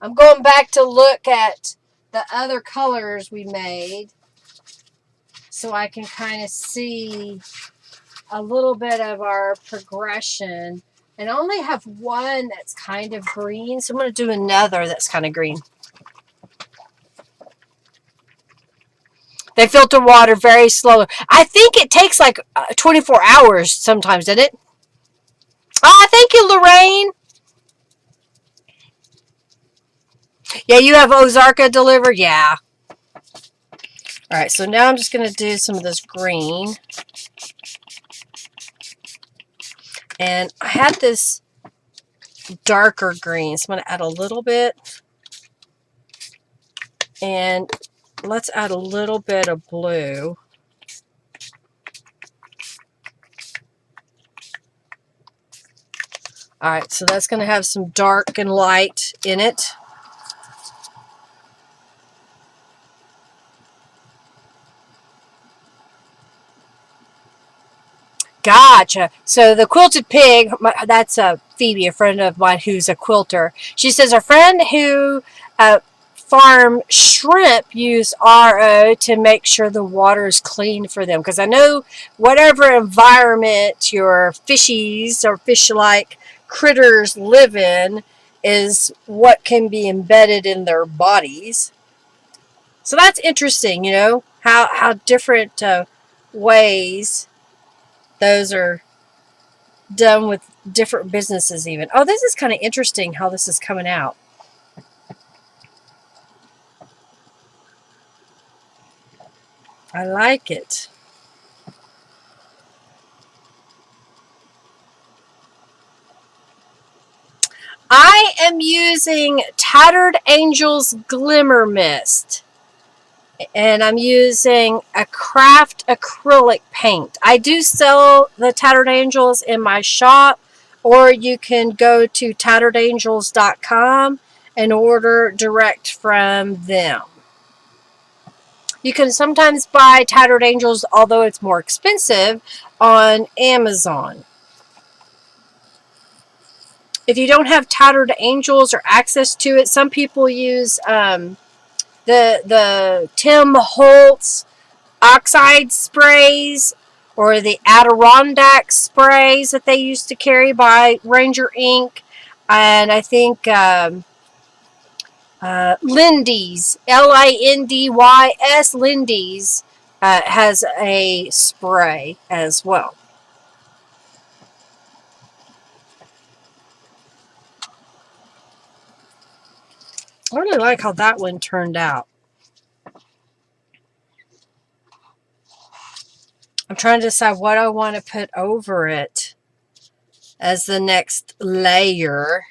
I'm going back to look at the other colors we made so I can kind of see a little bit of our progression. And I only have one that's kind of green, so I'm going to do another that's kind of green. They filter water very slowly. I think it takes like 24 hours sometimes, doesn't it? Oh, thank you, Lorraine. Yeah, you have Ozarka delivered? Yeah. All right, so now I'm just going to do some of this green. And I had this darker green, so I'm going to add a little bit. And let's add a little bit of blue. All right, so that's going to have some dark and light in it. Gotcha. So the quilted pig, that's Phoebe, a friend of mine who's a quilter. She says her friend who farm shrimp use RO to make sure the water is clean for them. Because I know whatever environment your fishies or fish-like critters live in is what can be embedded in their bodies. So that's interesting, you know, how different ways those are done with different businesses even. Oh, this is kind of interesting how this is coming out. I like it. I am using Tattered Angels Glimmer Mist. And I'm using a craft acrylic paint. I do sell the Tattered Angels in my shop, or you can go to tatteredangels.com and order direct from them. You can sometimes buy Tattered Angels, although it's more expensive, on Amazon. If you don't have Tattered Angels or access to it, some people use the Tim Holtz oxide sprays or the Adirondack sprays that they used to carry by Ranger Ink. And I think Lindy's, Lindys, Lindy's has a spray as well. I really like how that one turned out. I'm trying to decide what I want to put over it as the next layer.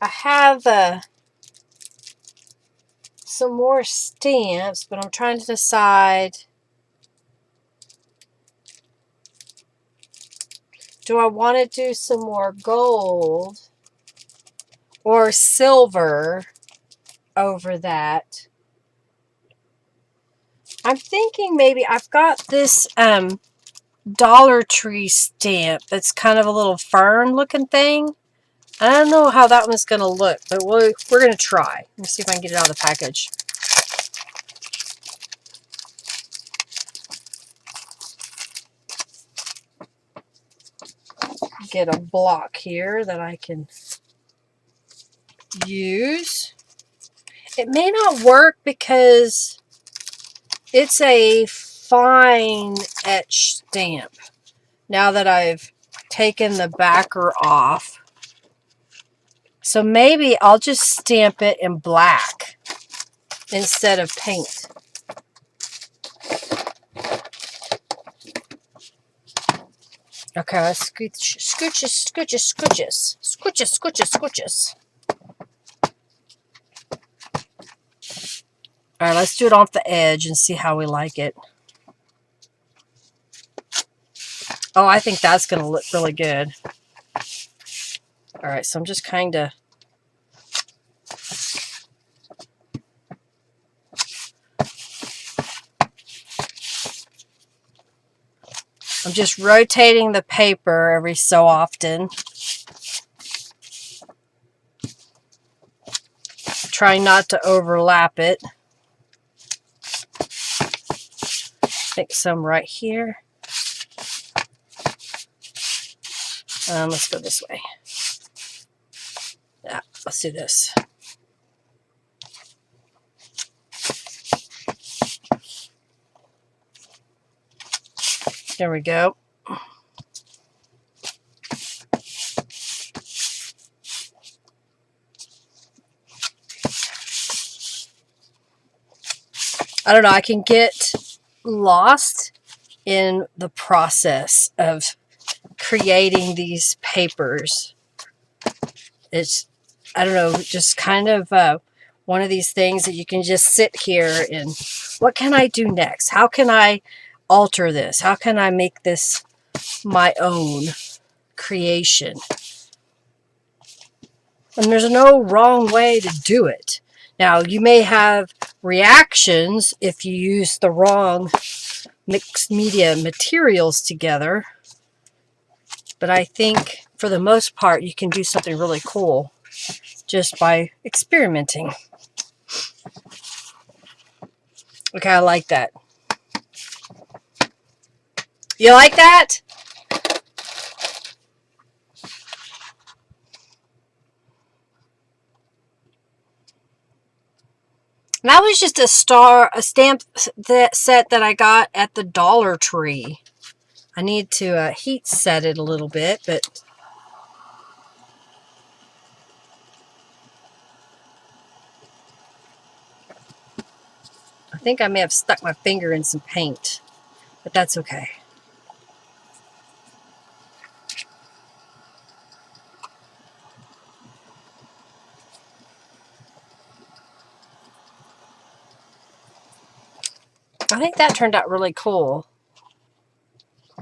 I have some more stamps, but I'm trying to decide, do I want to do some more gold or silver over that? I'm thinking maybe I've got this Dollar Tree stamp that's kind of a little fern looking thing. I don't know how that one's going to look, but we're going to try. Let me see if I can get it out of the package. Get a block here that I can use. It may not work because it's a fine etch stamp. Now that I've taken the backer off. So maybe I'll just stamp it in black instead of paint. Okay, let's scooches. All right, let's do it off the edge and see how we like it. Oh, I think that's going to look really good. All right, so I'm just kind of... I'm just rotating the paper every so often. Trying not to overlap it. Take some right here. Let's go this way. Yeah, let's do this. There we go. I don't know, I can get lost in the process of creating these papers. It's, I don't know, just kind of one of these things that you can just sit here and, what can I do next? How can I alter this? How can I make this my own creation? And there's no wrong way to do it. Now, you may have reactions if you use the wrong mixed media materials together, but I think for the most part you can do something really cool just by experimenting. Okay, I like that. You like that? And that was just a stamp set that I got at the Dollar Tree. I need to heat set it a little bit, but I think I may have stuck my finger in some paint, but that's okay. I think that turned out really cool.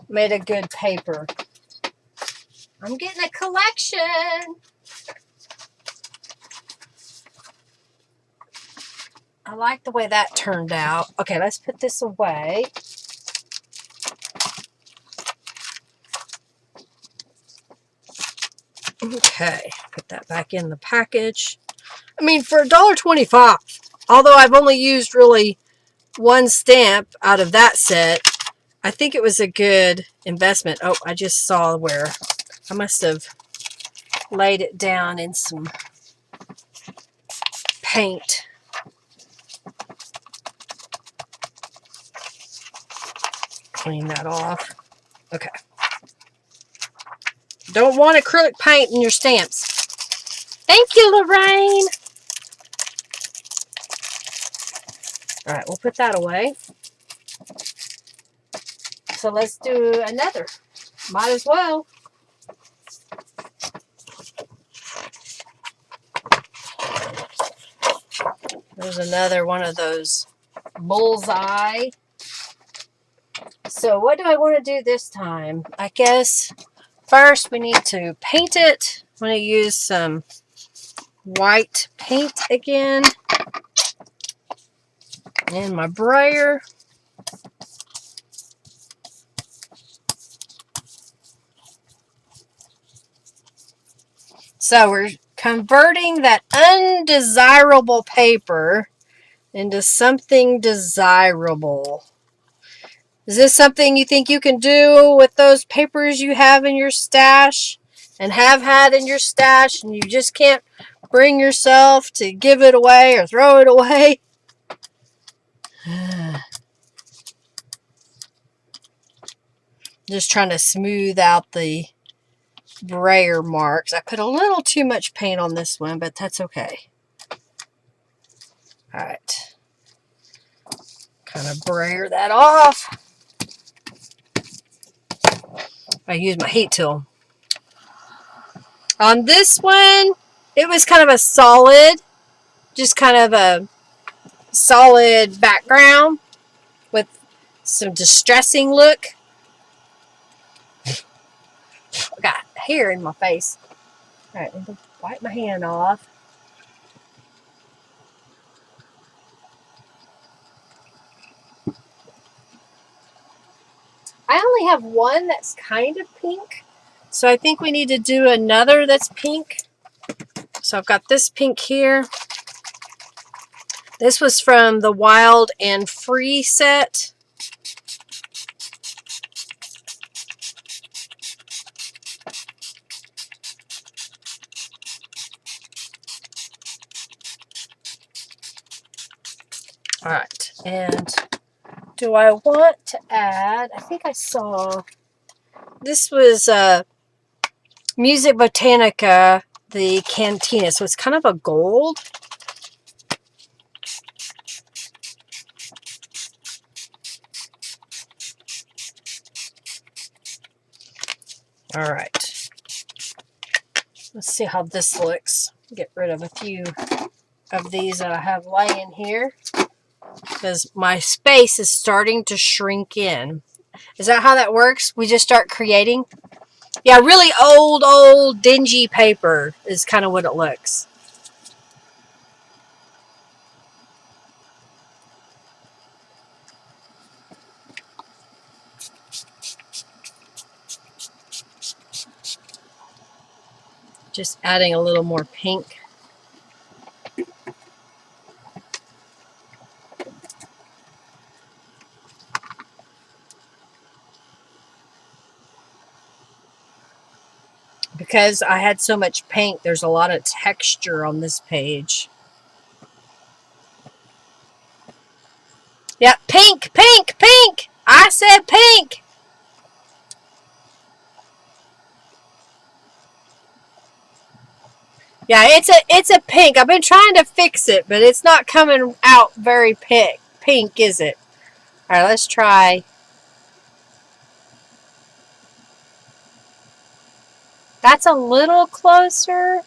Made a good paper. I'm getting a collection. I like the way that turned out. Okay, let's put this away. Okay, put that back in the package. I mean, for $1.25, although I've only used really one stamp out of that set, I think it was a good investment. Oh, I just saw where I must have laid it down in some paint. Clean that off. Okay. Don't want acrylic paint in your stamps. Thank you, Lorraine. All right, we'll put that away. So let's do another. Might as well. There's another one of those bullseye. So what do I want to do this time? I guess first we need to paint it. I'm going to use some white paint again in my brayer. So we're converting that undesirable paper into something desirable. Is this something you think you can do with those papers you have in your stash and have had in your stash and you just can't bring yourself to give it away or throw it away? Just trying to smooth out the brayer marks. I put a little too much paint on this one, but that's okay. All right. Kind of brayer that off. I use my heat tool. On this one, it was kind of a solid, just kind of a solid background with some distressing look. I got hair in my face. All right, I'm going to wipe my hand off. I only have one that's kind of pink, so I think we need to do another that's pink. So I've got this pink here. This was from the Wild and Free set. All right, and do I want to add, I think I saw, this was Music Botanica, the Cantina, so it's kind of a gold. All right, let's see how this looks. Get rid of a few of these that I have laying here because my space is starting to shrink in. Is that how that works? We just start creating? Yeah, really old, dingy paper is kind of what it looks. Just adding a little more pink. Because I had so much paint, there's a lot of texture on this page. Yeah, pink, pink, pink! I said pink! Yeah, it's a pink. I've been trying to fix it, but it's not coming out very pink, is it? All right, let's try. That's a little closer.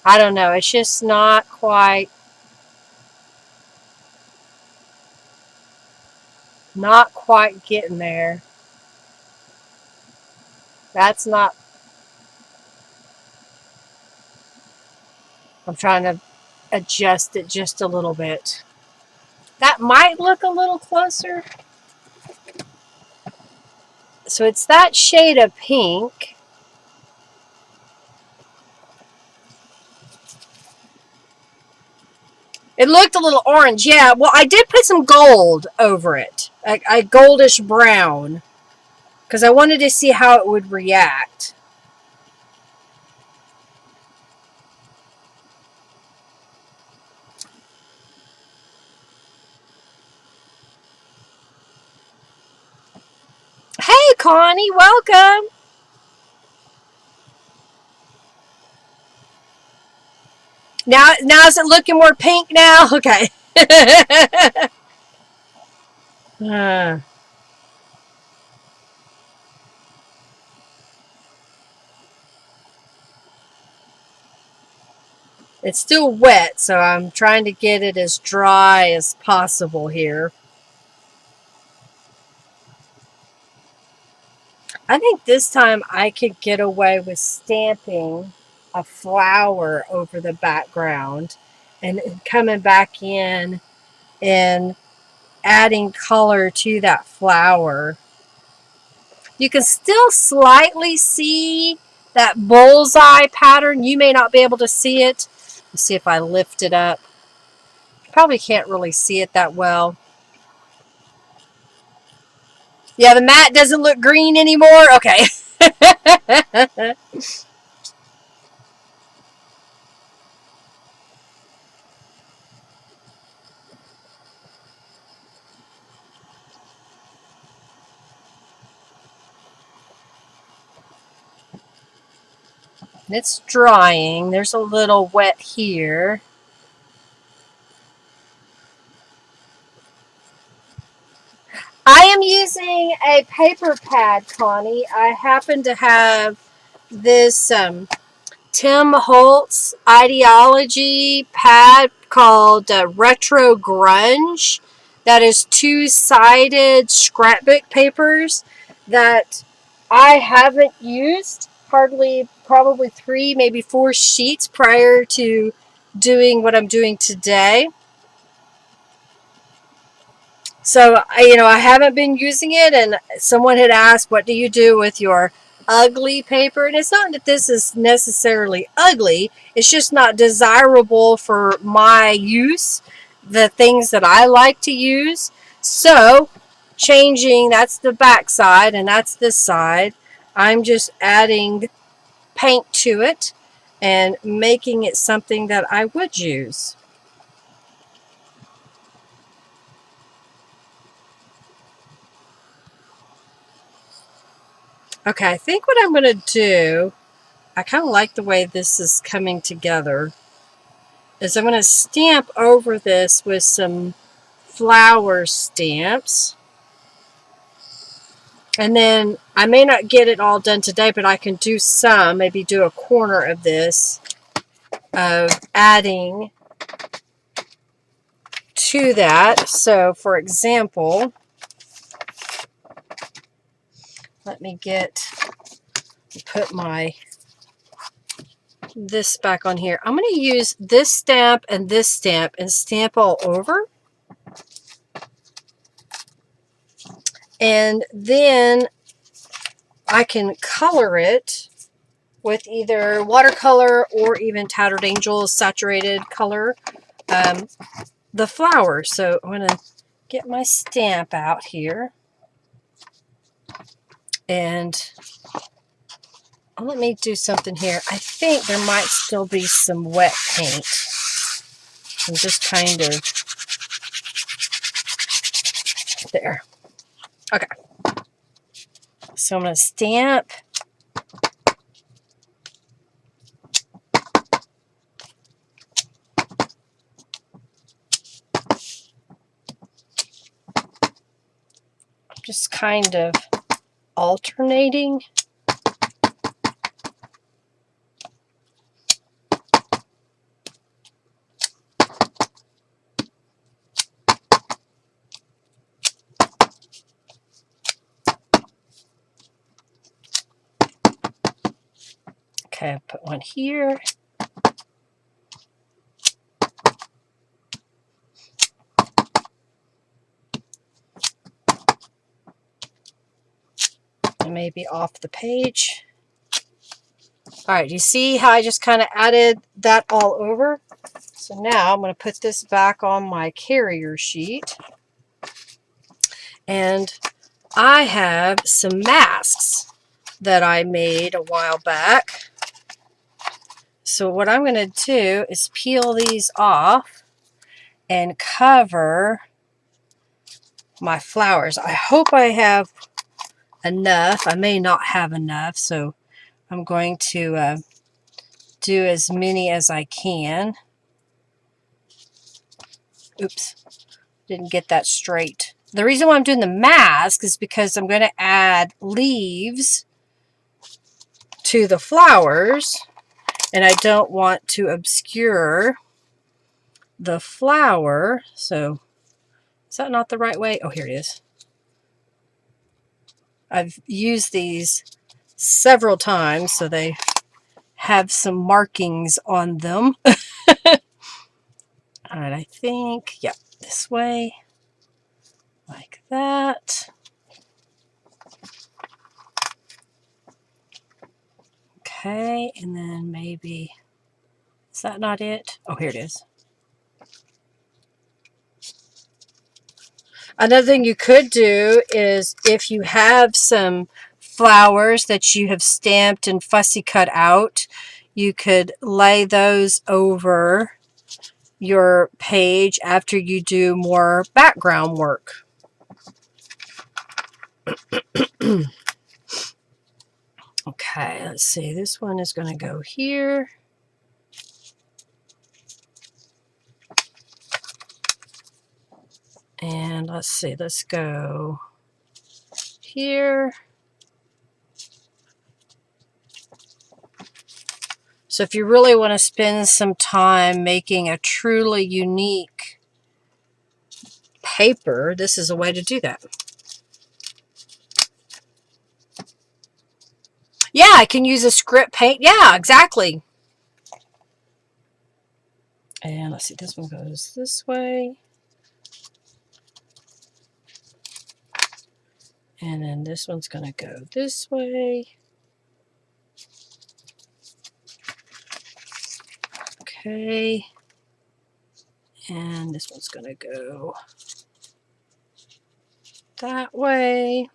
I don't know. It's just not quite getting there. That's not. I'm trying to adjust it just a little bit. That might look a little closer. So it's that shade of pink. It looked a little orange. Yeah, well, I did put some gold over it. A goldish brown. Because I wanted to see how it would react. Connie. Welcome. Now is it looking more pink now? Okay. It's still wet, so I'm trying to get it as dry as possible here. I think this time I could get away with stamping a flower over the background and coming back in and adding color to that flower. You can still slightly see that bullseye pattern. You may not be able to see it. Let's see if I lift it up. Probably can't really see it that well. Yeah, the mat doesn't look green anymore. Okay. It's drying. There's a little wet here. I am using a paper pad, Connie. I happen to have this Tim Holtz ideology pad called Retro Grunge. That is two-sided scrapbook papers that I haven't used hardly, probably 3, maybe 4 sheets prior to doing what I'm doing today. So, I haven't been using it, and someone had asked, what do you do with your ugly paper? And it's not that this is necessarily ugly. It's just not desirable for my use, the things that I like to use. So, changing, that's the back side, and that's this side. I'm just adding paint to it and making it something that I would use. Okay, I think what I'm going to do, I kind of like the way this is coming together, is I'm going to stamp over this with some flower stamps. And then I may not get it all done today, but I can do some, maybe do a corner of this, of adding to that. So, for example, let me put this back on here. I'm going to use this stamp and stamp all over. And then I can color it with either watercolor or even Tattered Angel saturated color, the flower. So I'm going to get my stamp out here. And let me do something here. I think there might still be some wet paint. I'm just kind of there. Okay. So I'm going to stamp. Just kind of alternating. Okay, put one here. And maybe off the page. All right, you see how I just kind of added that all over? So now I'm going to put this back on my carrier sheet. And I have some masks that I made a while back. So what I'm going to do is peel these off and cover my flowers. I hope I have enough. I may not have enough, so I'm going to do as many as I can. Oops, didn't get that straight. The reason why I'm doing the mask is because I'm going to add leaves to the flowers, and I don't want to obscure the flower. So is that not the right way? Oh, here it is. I've used these several times, so they have some markings on them. All right, I think, yep, this way, like that. Okay, and then maybe, is that not it? Oh, here it is. Another thing you could do is if you have some flowers that you have stamped and fussy cut out, you could lay those over your page after you do more background work. Okay, let's see. This one is going to go here. And let's see, let's go here. So if you really want to spend some time making a truly unique paper, this is a way to do that. Yeah, I can use a script paint. Yeah, exactly. And let's see, this one goes this way. And then this one's going to go this way. Okay. And this one's going to go that way.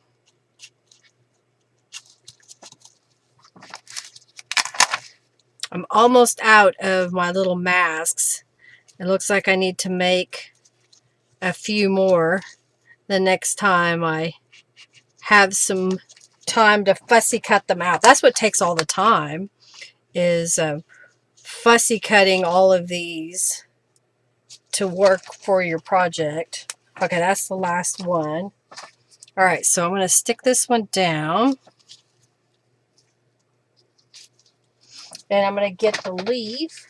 I'm almost out of my little masks. It looks like I need to make a few more the next time I have some time to fussy cut them out. That's what takes all the time, is fussy cutting all of these to work for your project. Okay, that's the last one. All right, so I'm going to stick this one down. And I'm going to get the leaf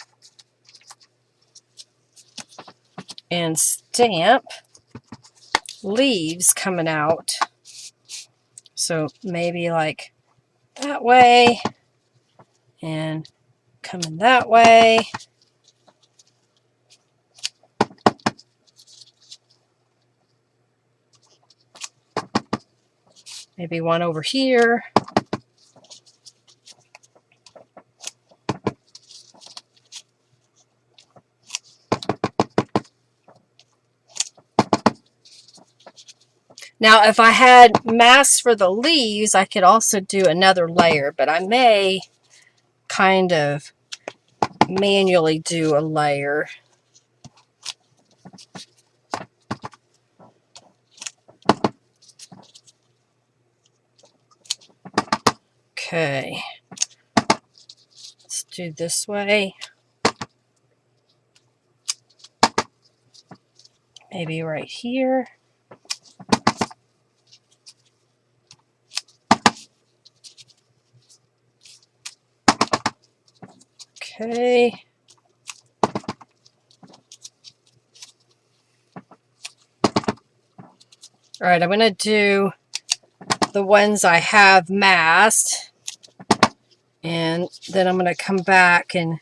and stamp leaves coming out. So maybe like that way and coming that way. Maybe one over here. Now, if I had masks for the leaves, I could also do another layer, but I may kind of manually do a layer. Okay, let's do this way. Maybe right here. Okay. All right, I'm going to do the ones I have masked, and then I'm going to come back and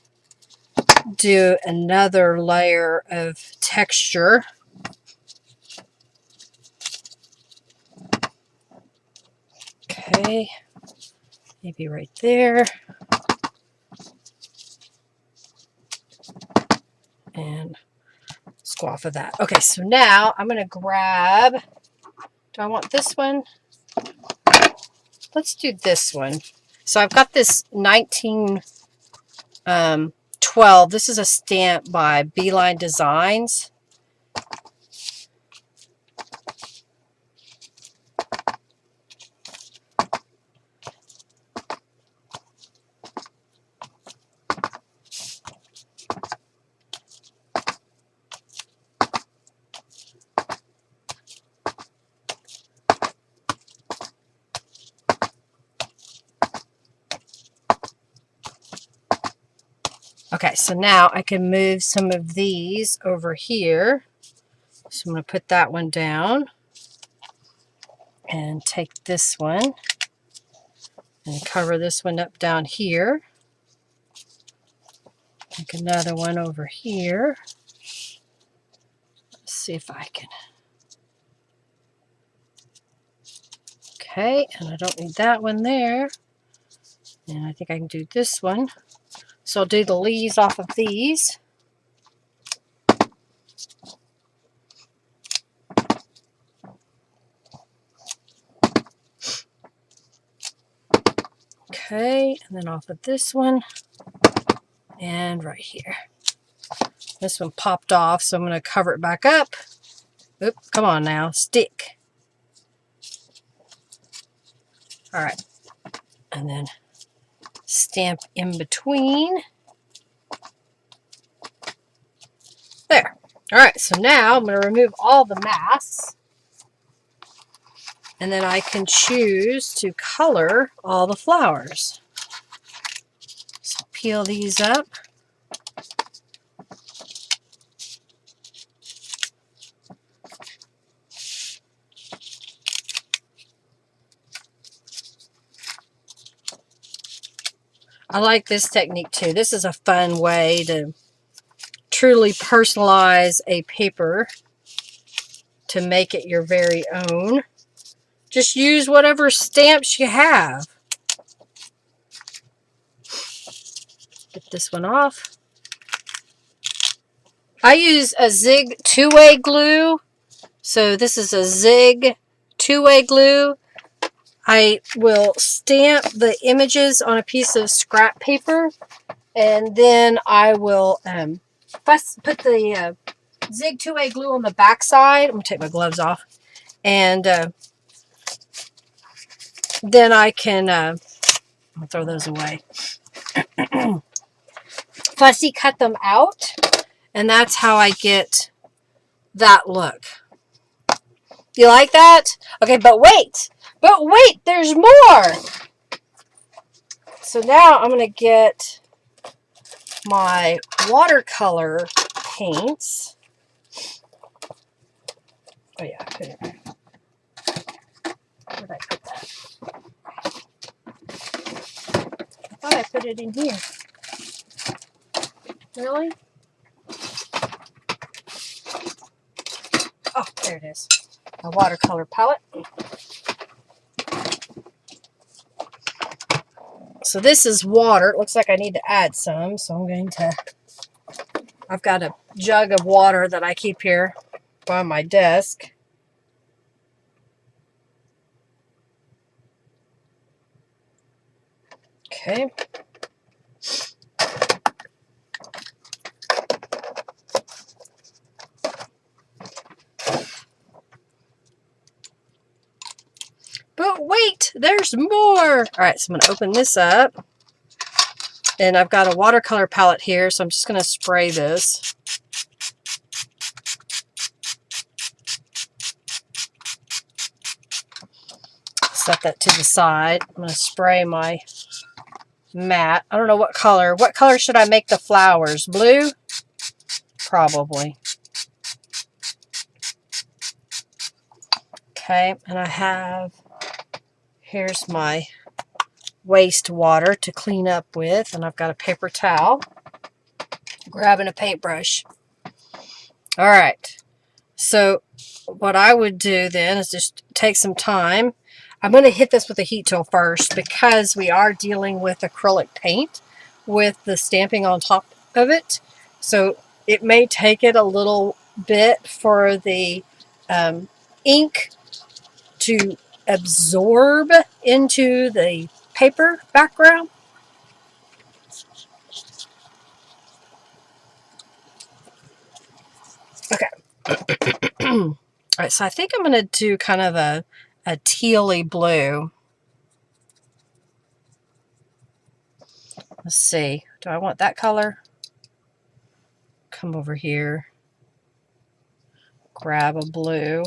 do another layer of texture. Okay, maybe right there. And squash of that. Okay, so now I'm going to grab, do I want this one? Let's do this one. So I've got this 1912. This is a stamp by Beeline Designs. Okay, so now I can move some of these over here. So I'm going to put that one down and take this one and cover this one up down here. Take another one over here. Let's see if I can. Okay, and I don't need that one there. And I think I can do this one. So I'll do the leaves off of these. Okay, and then off of this one. And right here. This one popped off, so I'm going to cover it back up. Oop, come on now, stick. All right, and then stamp in between. There. All right, so now I'm going to remove all the masks. And then I can choose to color all the flowers. So I'll peel these up. I like this technique too. This is a fun way to truly personalize a paper to make it your very own. Just use whatever stamps you have. Get this one off. I use a Zig two-way glue. So this is a Zig two-way glue. I will stamp the images on a piece of scrap paper, and then I will put the Zig two-way glue on the back side. I'm going to take my gloves off. And then I can I'll throw those away. Fussy cut them out, and that's how I get that look. You like that? Okay, but wait, there's more. So now I'm going to get my watercolor paints. Oh yeah, I put it there. Where did I put that? I thought I put it in here. Really? Oh, there it is. My watercolor palette. So this is water. It looks like I need to add some, so I'm going to... I've got a jug of water that I keep here by my desk. Okay. But wait, there's more. All right, so I'm going to open this up. And I've got a watercolor palette here, so I'm just going to spray this. Set that to the side. I'm going to spray my matte. I don't know what color. What color should I make the flowers? Blue? Probably. Okay, and I have, here's my wastewater to clean up with, and I've got a paper towel. Grabbing a paintbrush. All right, so what I would do then is just take some time. I'm going to hit this with a heat tool first because we are dealing with acrylic paint with the stamping on top of it. So it may take it a little bit for the ink to absorb into the paper background. Okay. All right, so I think I'm going to do kind of a tealy blue. Let's see. Do I want that color? Come over here. Grab a blue.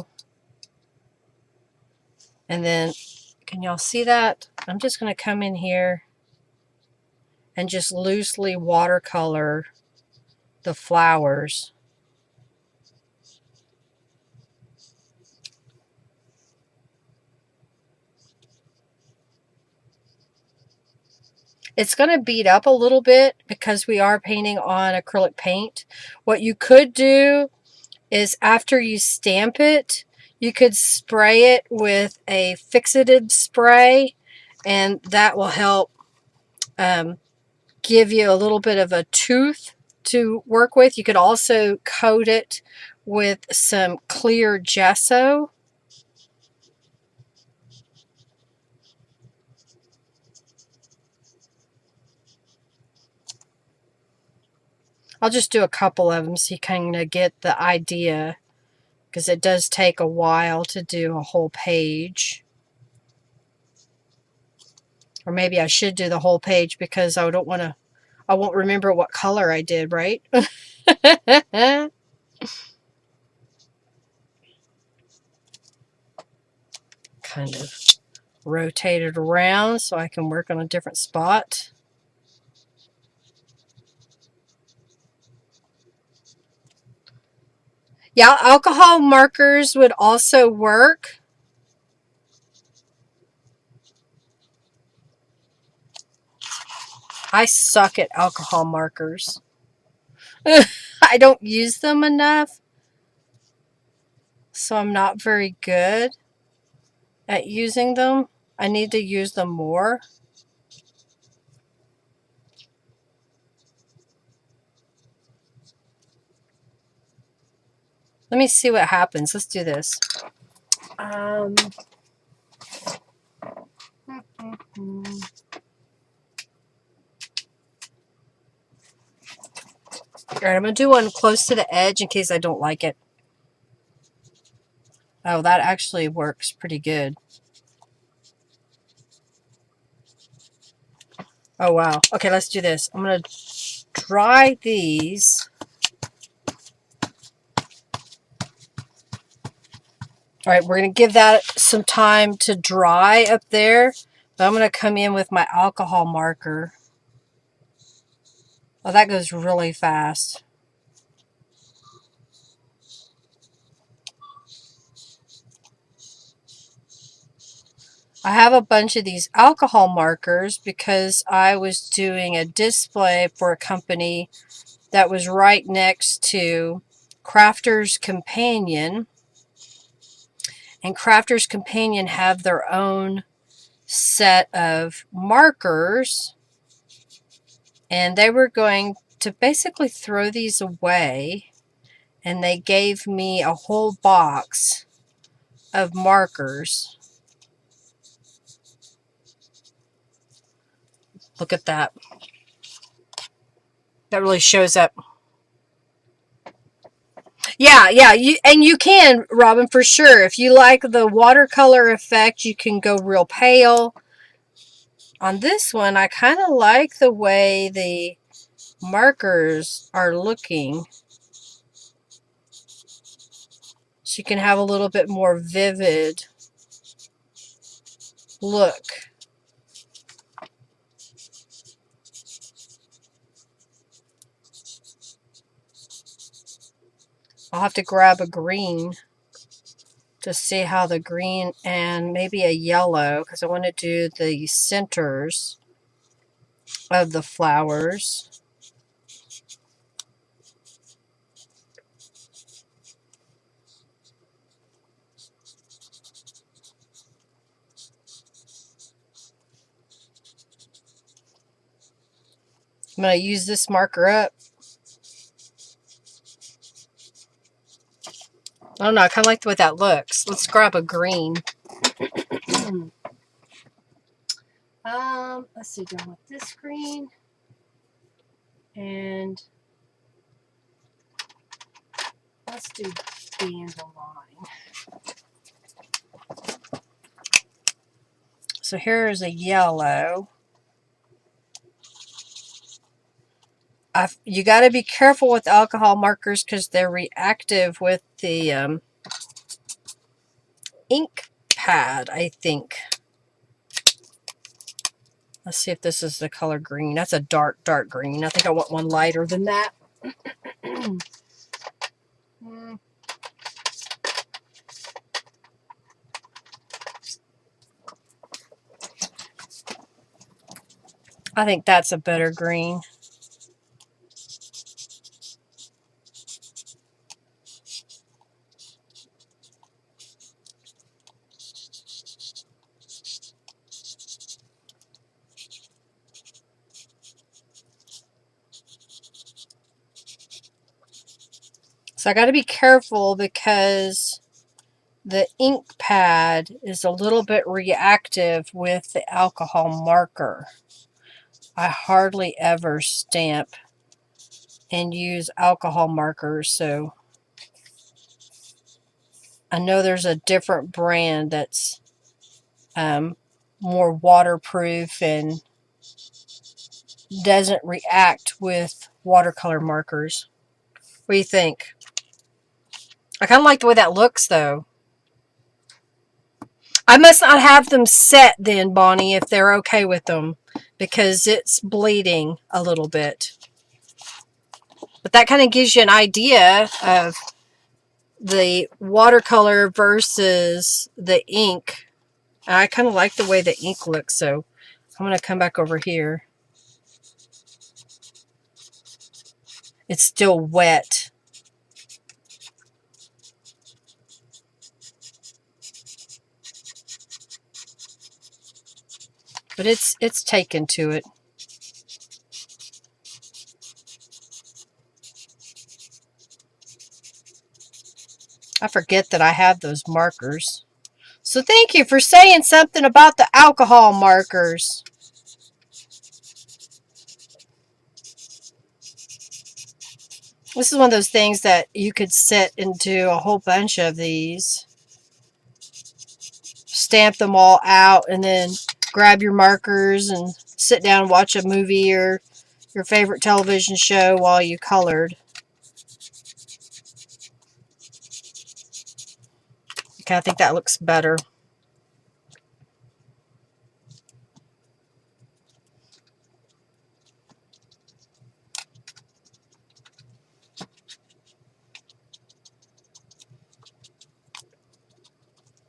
And then, can y'all see that? I'm just going to come in here and just loosely watercolor the flowers. It's going to beat up a little bit because we are painting on acrylic paint. What you could do is after you stamp it, you could spray it with a fixative spray, and that will help give you a little bit of a tooth to work with. You could also coat it with some clear gesso. I'll just do a couple of them so you kind of get the idea, because it does take a while to do a whole page. Or maybe I should do the whole page because I won't remember what color I did, right? Kind of rotate it around so I can work on a different spot. Yeah, alcohol markers would also work. I suck at alcohol markers. I don't use them enough, so I'm not very good at using them. I need to use them more. Let me see what happens. Let's do this. All right, I'm going to do one close to the edge in case I don't like it. Oh, that actually works pretty good. Oh, wow. Okay, let's do this. I'm going to dry these. All right, we're going to give that some time to dry up there. But I'm going to come in with my alcohol marker. Oh, that goes really fast. I have a bunch of these alcohol markers because I was doing a display for a company that was right next to Crafter's Companion. And Crafter's Companion have their own set of markers. And they were going to basically throw these away. And they gave me a whole box of markers. Look at that. That really shows up. Yeah, you can, Robin, for sure. If you like the watercolor effect, you can go real pale. On this one, I kind of like the way the markers are looking. So you can have a little bit more vivid look. I'll have to grab a green to see how the green and maybe a yellow, because I want to do the centers of the flowers. I'm going to use this marker up. I don't know, I kind of like the way that looks. Let's grab a green. Let's see, do I want this green? And let's do dandelion. So here's a yellow. You got to be careful with alcohol markers because they're reactive with the ink pad, I think. Let's see if this is the color green. That's a dark, dark green. I think I want one lighter than that. I think that's a better green. So I got to be careful because the ink pad is a little bit reactive with the alcohol marker. I hardly ever stamp and use alcohol markers, so I know there's a different brand that's more waterproof and doesn't react with watercolor markers. What do you think? I kind of like the way that looks, though. I must not have them set then, Bonnie, if they're okay with them, because it's bleeding a little bit. But that kind of gives you an idea of the watercolor versus the ink. I kind of like the way the ink looks, so I'm going to come back over here. It's still wet. But it's taken to it. I forget that I have those markers. So thank you for saying something about the alcohol markers. This is one of those things that you could set into a whole bunch of these. Stamp them all out and then grab your markers and sit down and watch a movie or your favorite television show while you colored. Okay, I think that looks better.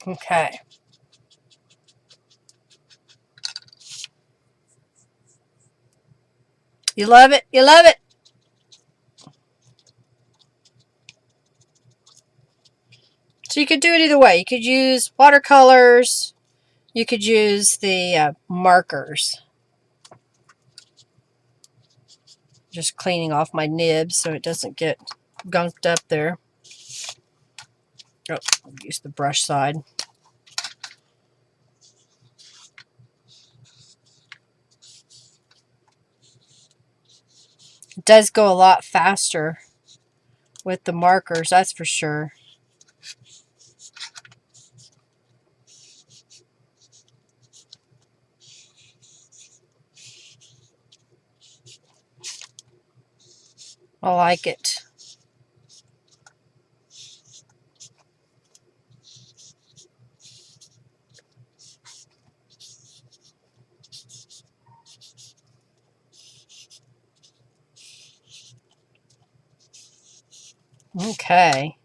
Okay. You love it? You love it? So you could do it either way. You could use watercolors. You could use the markers. Just cleaning off my nib so it doesn't get gunked up there. Oh, I'll use the brush side. It does go a lot faster with the markers, that's for sure. I like it. Okay.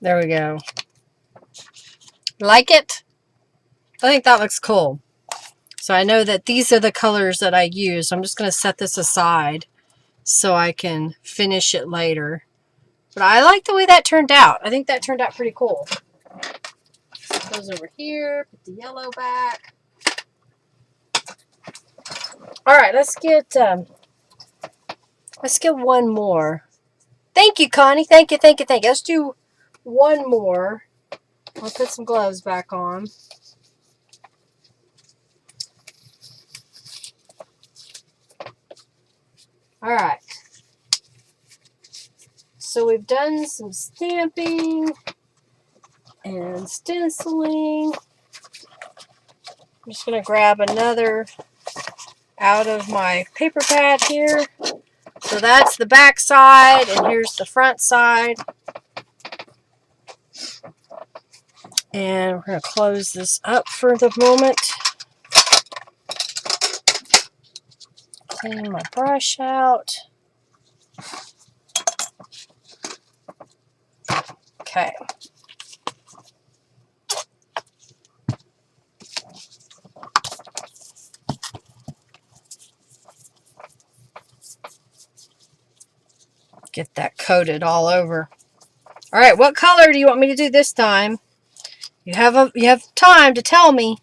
There we go. Like it? I think that looks cool. So I know that these are the colors that I use. I'm just going to set this aside so I can finish it later. But I like the way that turned out. I think that turned out pretty cool. Put those over here. Put the yellow back. All right, let's get one more. Thank you, Connie. Thank you, thank you, thank you. Let's do one more. I'll put some gloves back on. All right. So we've done some stamping and stenciling. I'm just going to grab another out of my paper pad here. So that's the back side, and here's the front side. And we're going to close this up for the moment. Clean my brush out. Okay. Get that coated all over. All right, what color do you want me to do this time? You have time to tell me.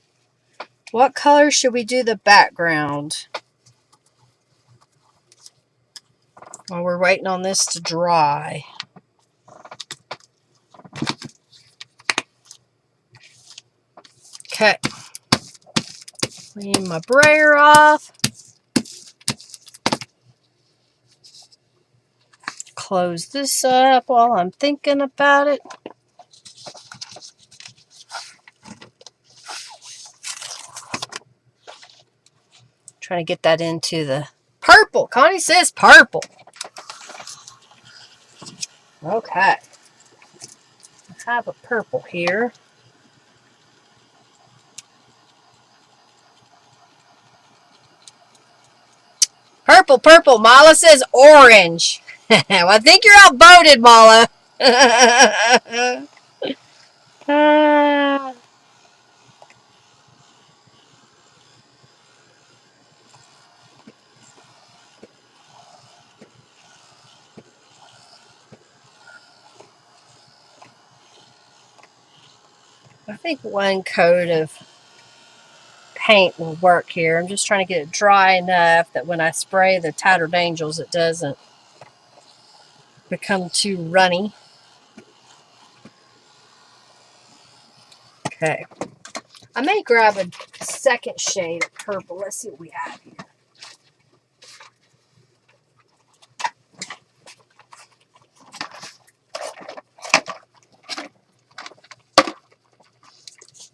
What color should we do the background? While we're waiting on this to dry. Okay. Clean my brayer off. Close this up while I'm thinking about it. Trying to get that into the purple. Connie says purple. Okay. I have a purple here. Purple, purple. Mala says orange. Well, I think you're outvoted, Mala. I think one coat of paint will work here. I'm just trying to get it dry enough that when I spray the Tattered Angels, it doesn't become too runny. Okay. I may grab a second shade of purple. Let's see what we have here.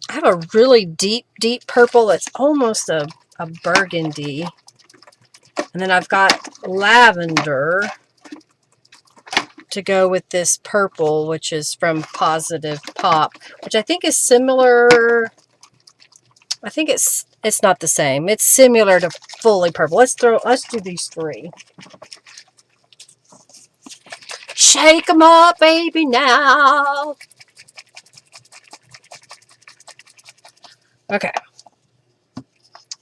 I have a really deep, deep purple that's almost a burgundy. And then I've got lavender to go with this purple, which is from Positive Pop, which I think is similar. I think it's not the same. It's similar to Fully Purple. Let's do these three. Shake 'em up, baby, now. Okay.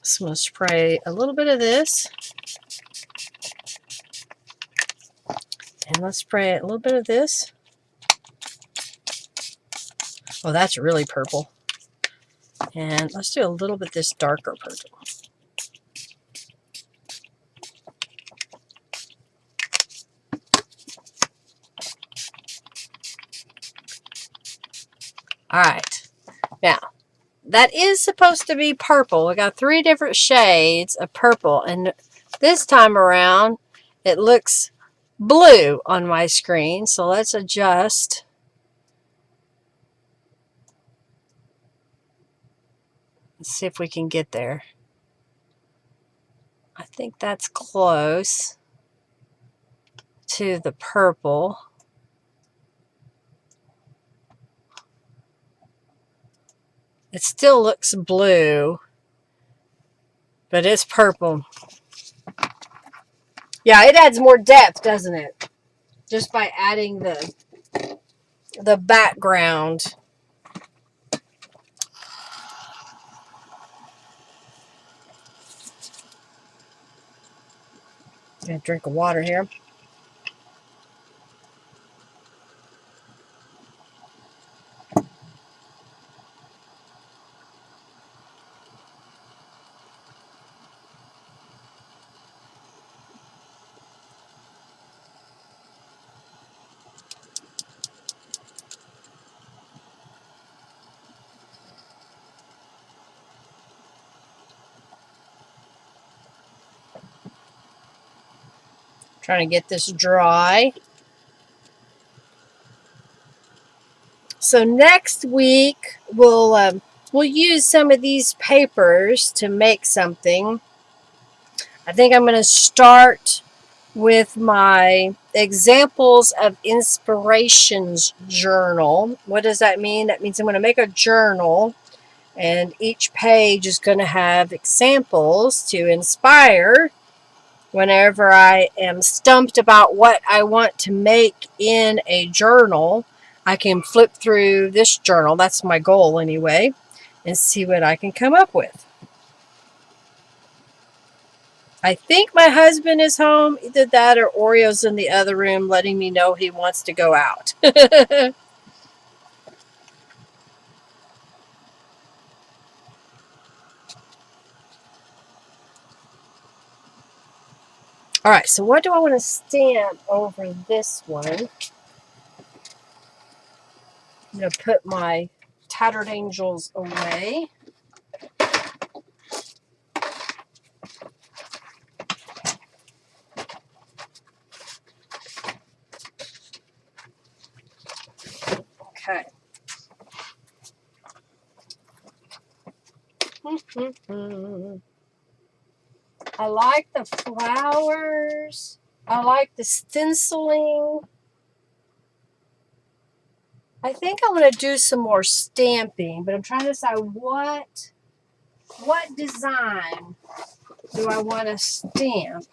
So I'm going to spray a little bit of this. And let's spray a little bit of this. Oh, that's really purple. And let's do a little bit of this darker purple. All right. Now, that is supposed to be purple. We got 3 different shades of purple. And this time around, it looks blue on my screen. So let's adjust. Let's see if we can get there. I think that's close to the purple. It still looks blue, but it's purple. Yeah, it adds more depth, doesn't it? Just by adding the background. Get a drink of water here. Trying to get this dry. So next week we'll use some of these papers to make something. I think I'm going to start with my examples of inspirations journal. What does that mean? That means I'm going to make a journal, and each page is going to have examples to inspire whenever I am stumped about what I want to make in a journal. I can flip through this journal, that's my goal anyway, and see what I can come up with. I think my husband is home, either that or Oreo's in the other room letting me know he wants to go out. All right, so what do I want to stamp over this one? I'm going to put my Tattered Angels away. Okay. I like the flowers. I like the stenciling. I think I'm going to do some more stamping, but I'm trying to decide what design do I want to stamp.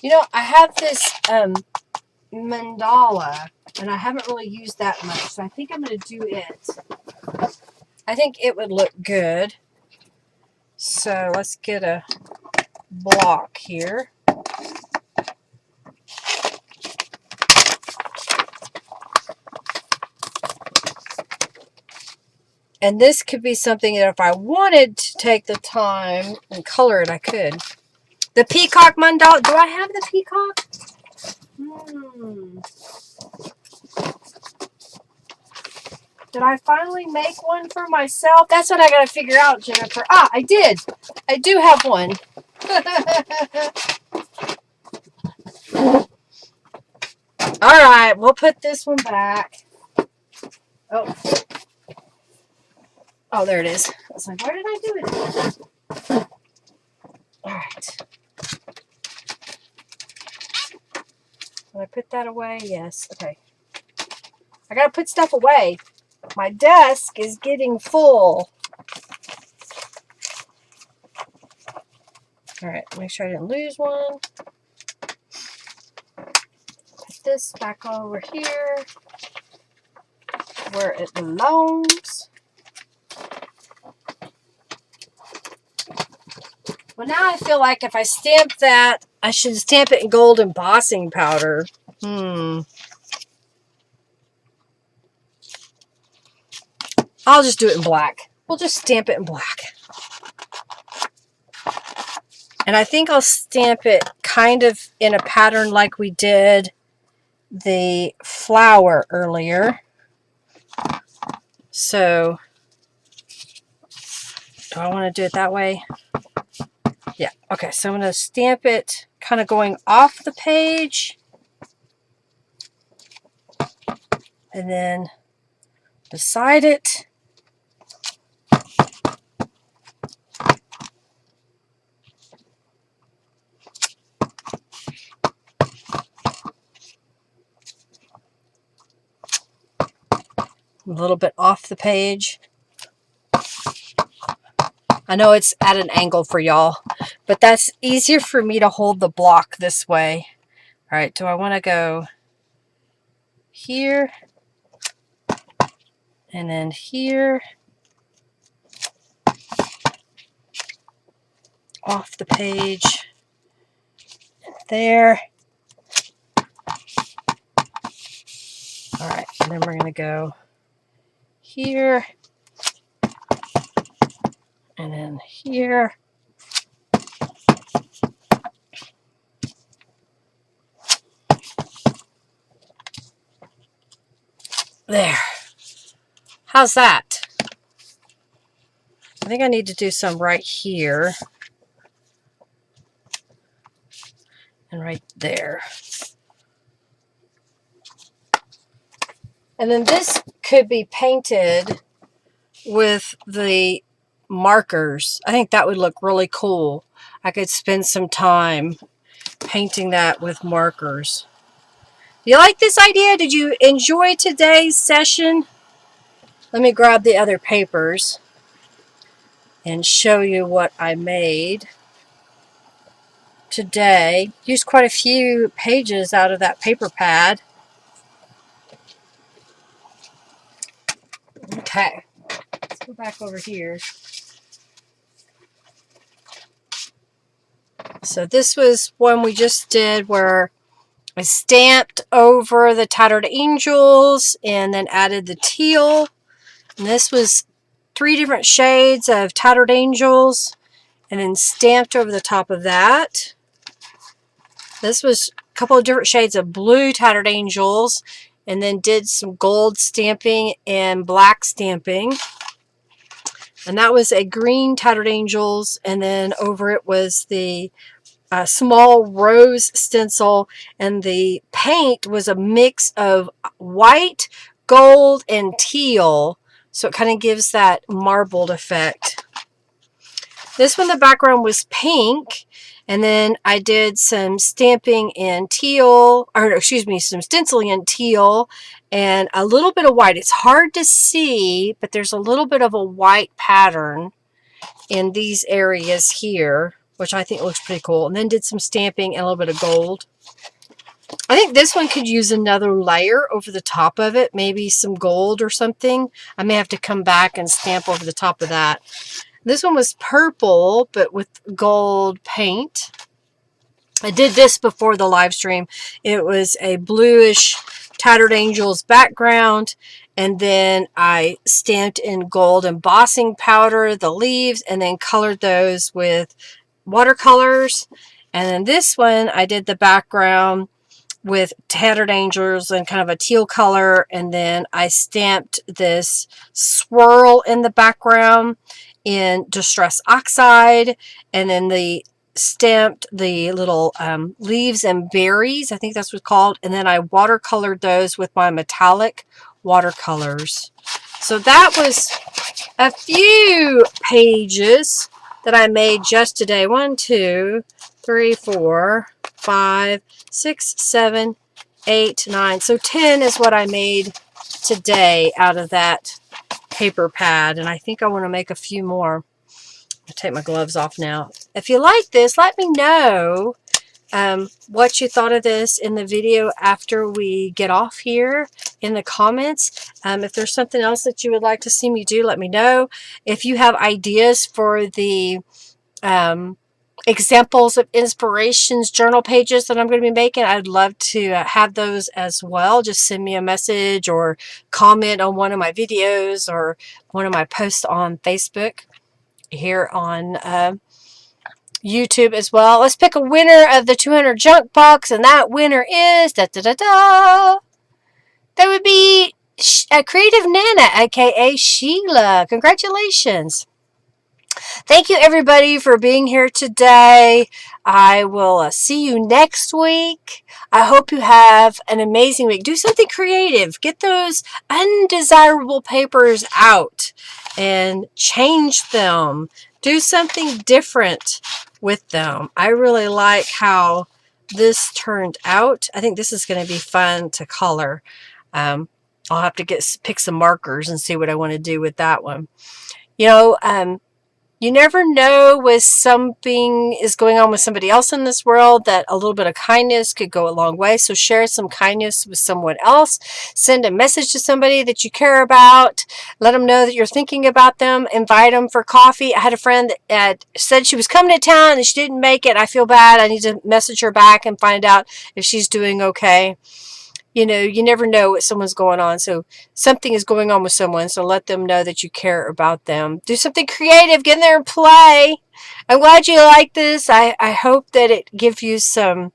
You know, I have this mandala, and I haven't really used that much, so I think I'm going to do it. I think it would look good. So let's get a block here. And this could be something that if I wanted to take the time and color it, I could. The peacock mandala. Do I have the peacock? Did I finally make one for myself? That's what I got to figure out, Jennifer. Ah, I did. I do have one. All right, we'll put this one back. Oh. Oh, there it is. I was like, where did I do it? All right. Did I put that away? Yes. Okay. I got to put stuff away. My desk is getting full. All right. Make sure I didn't lose one. Put this back over here where it belongs. Well, now I feel like if I stamp that, I should stamp it in gold embossing powder. I'll just do it in black. We'll just stamp it in black. And I think I'll stamp it kind of in a pattern like we did the flower earlier. So, do I want to do it that way? Yeah. Okay, so I'm going to stamp it kind of going off the page. And then beside it. A little bit off the page. I know it's at an angle for y'all, but that's easier for me to hold the block this way. All right, do I want to go here and then here, off the page, there. All right, and then we're going to go here and then here. There. How's that? I think I need to do some right here and right there. And then this could be painted with the markers. I think that would look really cool. I could spend some time painting that with markers. Do you like this idea? Did you enjoy today's session? Let me grab the other papers and show you what I made today. Used quite a few pages out of that paper pad. Okay, let's go back over here. So this was one we just did where I stamped over the tattered angels and then added the teal. And this was 3 different shades of tattered angels and then stamped over the top of that. This was a couple of different shades of blue tattered angels and then did some gold stamping and black stamping. And that was a green tattered angels, and then over it was the small rose stencil, and the paint was a mix of white, gold, and teal, so it kind of gives that marbled effect. This one, the background was pink, and then I did some stamping in teal, or excuse me, some stenciling in teal, and a little bit of white. It's hard to see, but there's a little bit of a white pattern in these areas here, which I think looks pretty cool. And then did some stamping and a little bit of gold. I think this one could use another layer over the top of it, maybe some gold or something. I may have to come back and stamp over the top of that. This one was purple, but with gold paint. I did this before the live stream. It was a bluish Tattered Angels background, and then I stamped in gold embossing powder the leaves and then colored those with watercolors. And then this one I did the background with Tattered Angels and kind of a teal color, and then I stamped this swirl in the background in Distress Oxide, and then the stamped the little leaves and berries, I think that's what's called, and then I watercolored those with my metallic watercolors. So that was a few pages that I made just today. 1, 2, 3, 4, 5, 6, 7, 8, 9. So 10 is what I made today out of that paper pad, and I think I want to make a few more. I'll take my gloves off now. If you like this, let me know what you thought of this in the video after we get off here in the comments. If there's something else that you would like to see me do, let me know. If you have ideas for the examples of inspirations journal pages that I'm going to be making, I'd love to have those as well. Just send me a message or comment on one of my videos or one of my posts on Facebook here on YouTube as well. Let's pick a winner of the 200 junk box, and that winner is that would be Creative Nana, aka Sheila. Congratulations. Thank you everybody for being here today. I will see you next week. I hope you have an amazing week. Do something creative. Get those undesirable papers out and change them. Do something different with them. I really like how this turned out. I think this is going to be fun to color. I'll have to pick some markers and see what I want to do with that one. You know, you never know when something is going on with somebody else in this world that a little bit of kindness could go a long way. So share some kindness with someone else. Send a message to somebody that you care about. Let them know that you're thinking about them. Invite them for coffee. I had a friend that said she was coming to town and she didn't make it. I feel bad. I need to message her back and find out if she's doing okay. You know, you never know what someone's going on. So something is going on with someone. So let them know that you care about them. Do something creative. Get in there and play. I'm glad you like this. I hope that it gives you some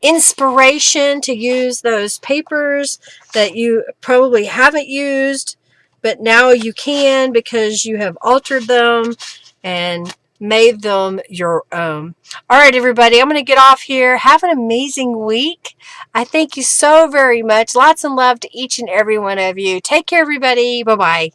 inspiration to use those papers that you probably haven't used, but now you can because you have altered them and made them your own. All right, everybody, I'm going to get off here. Have an amazing week. I thank you so very much. Lots of love to each and every one of you. Take care, everybody. Bye-bye.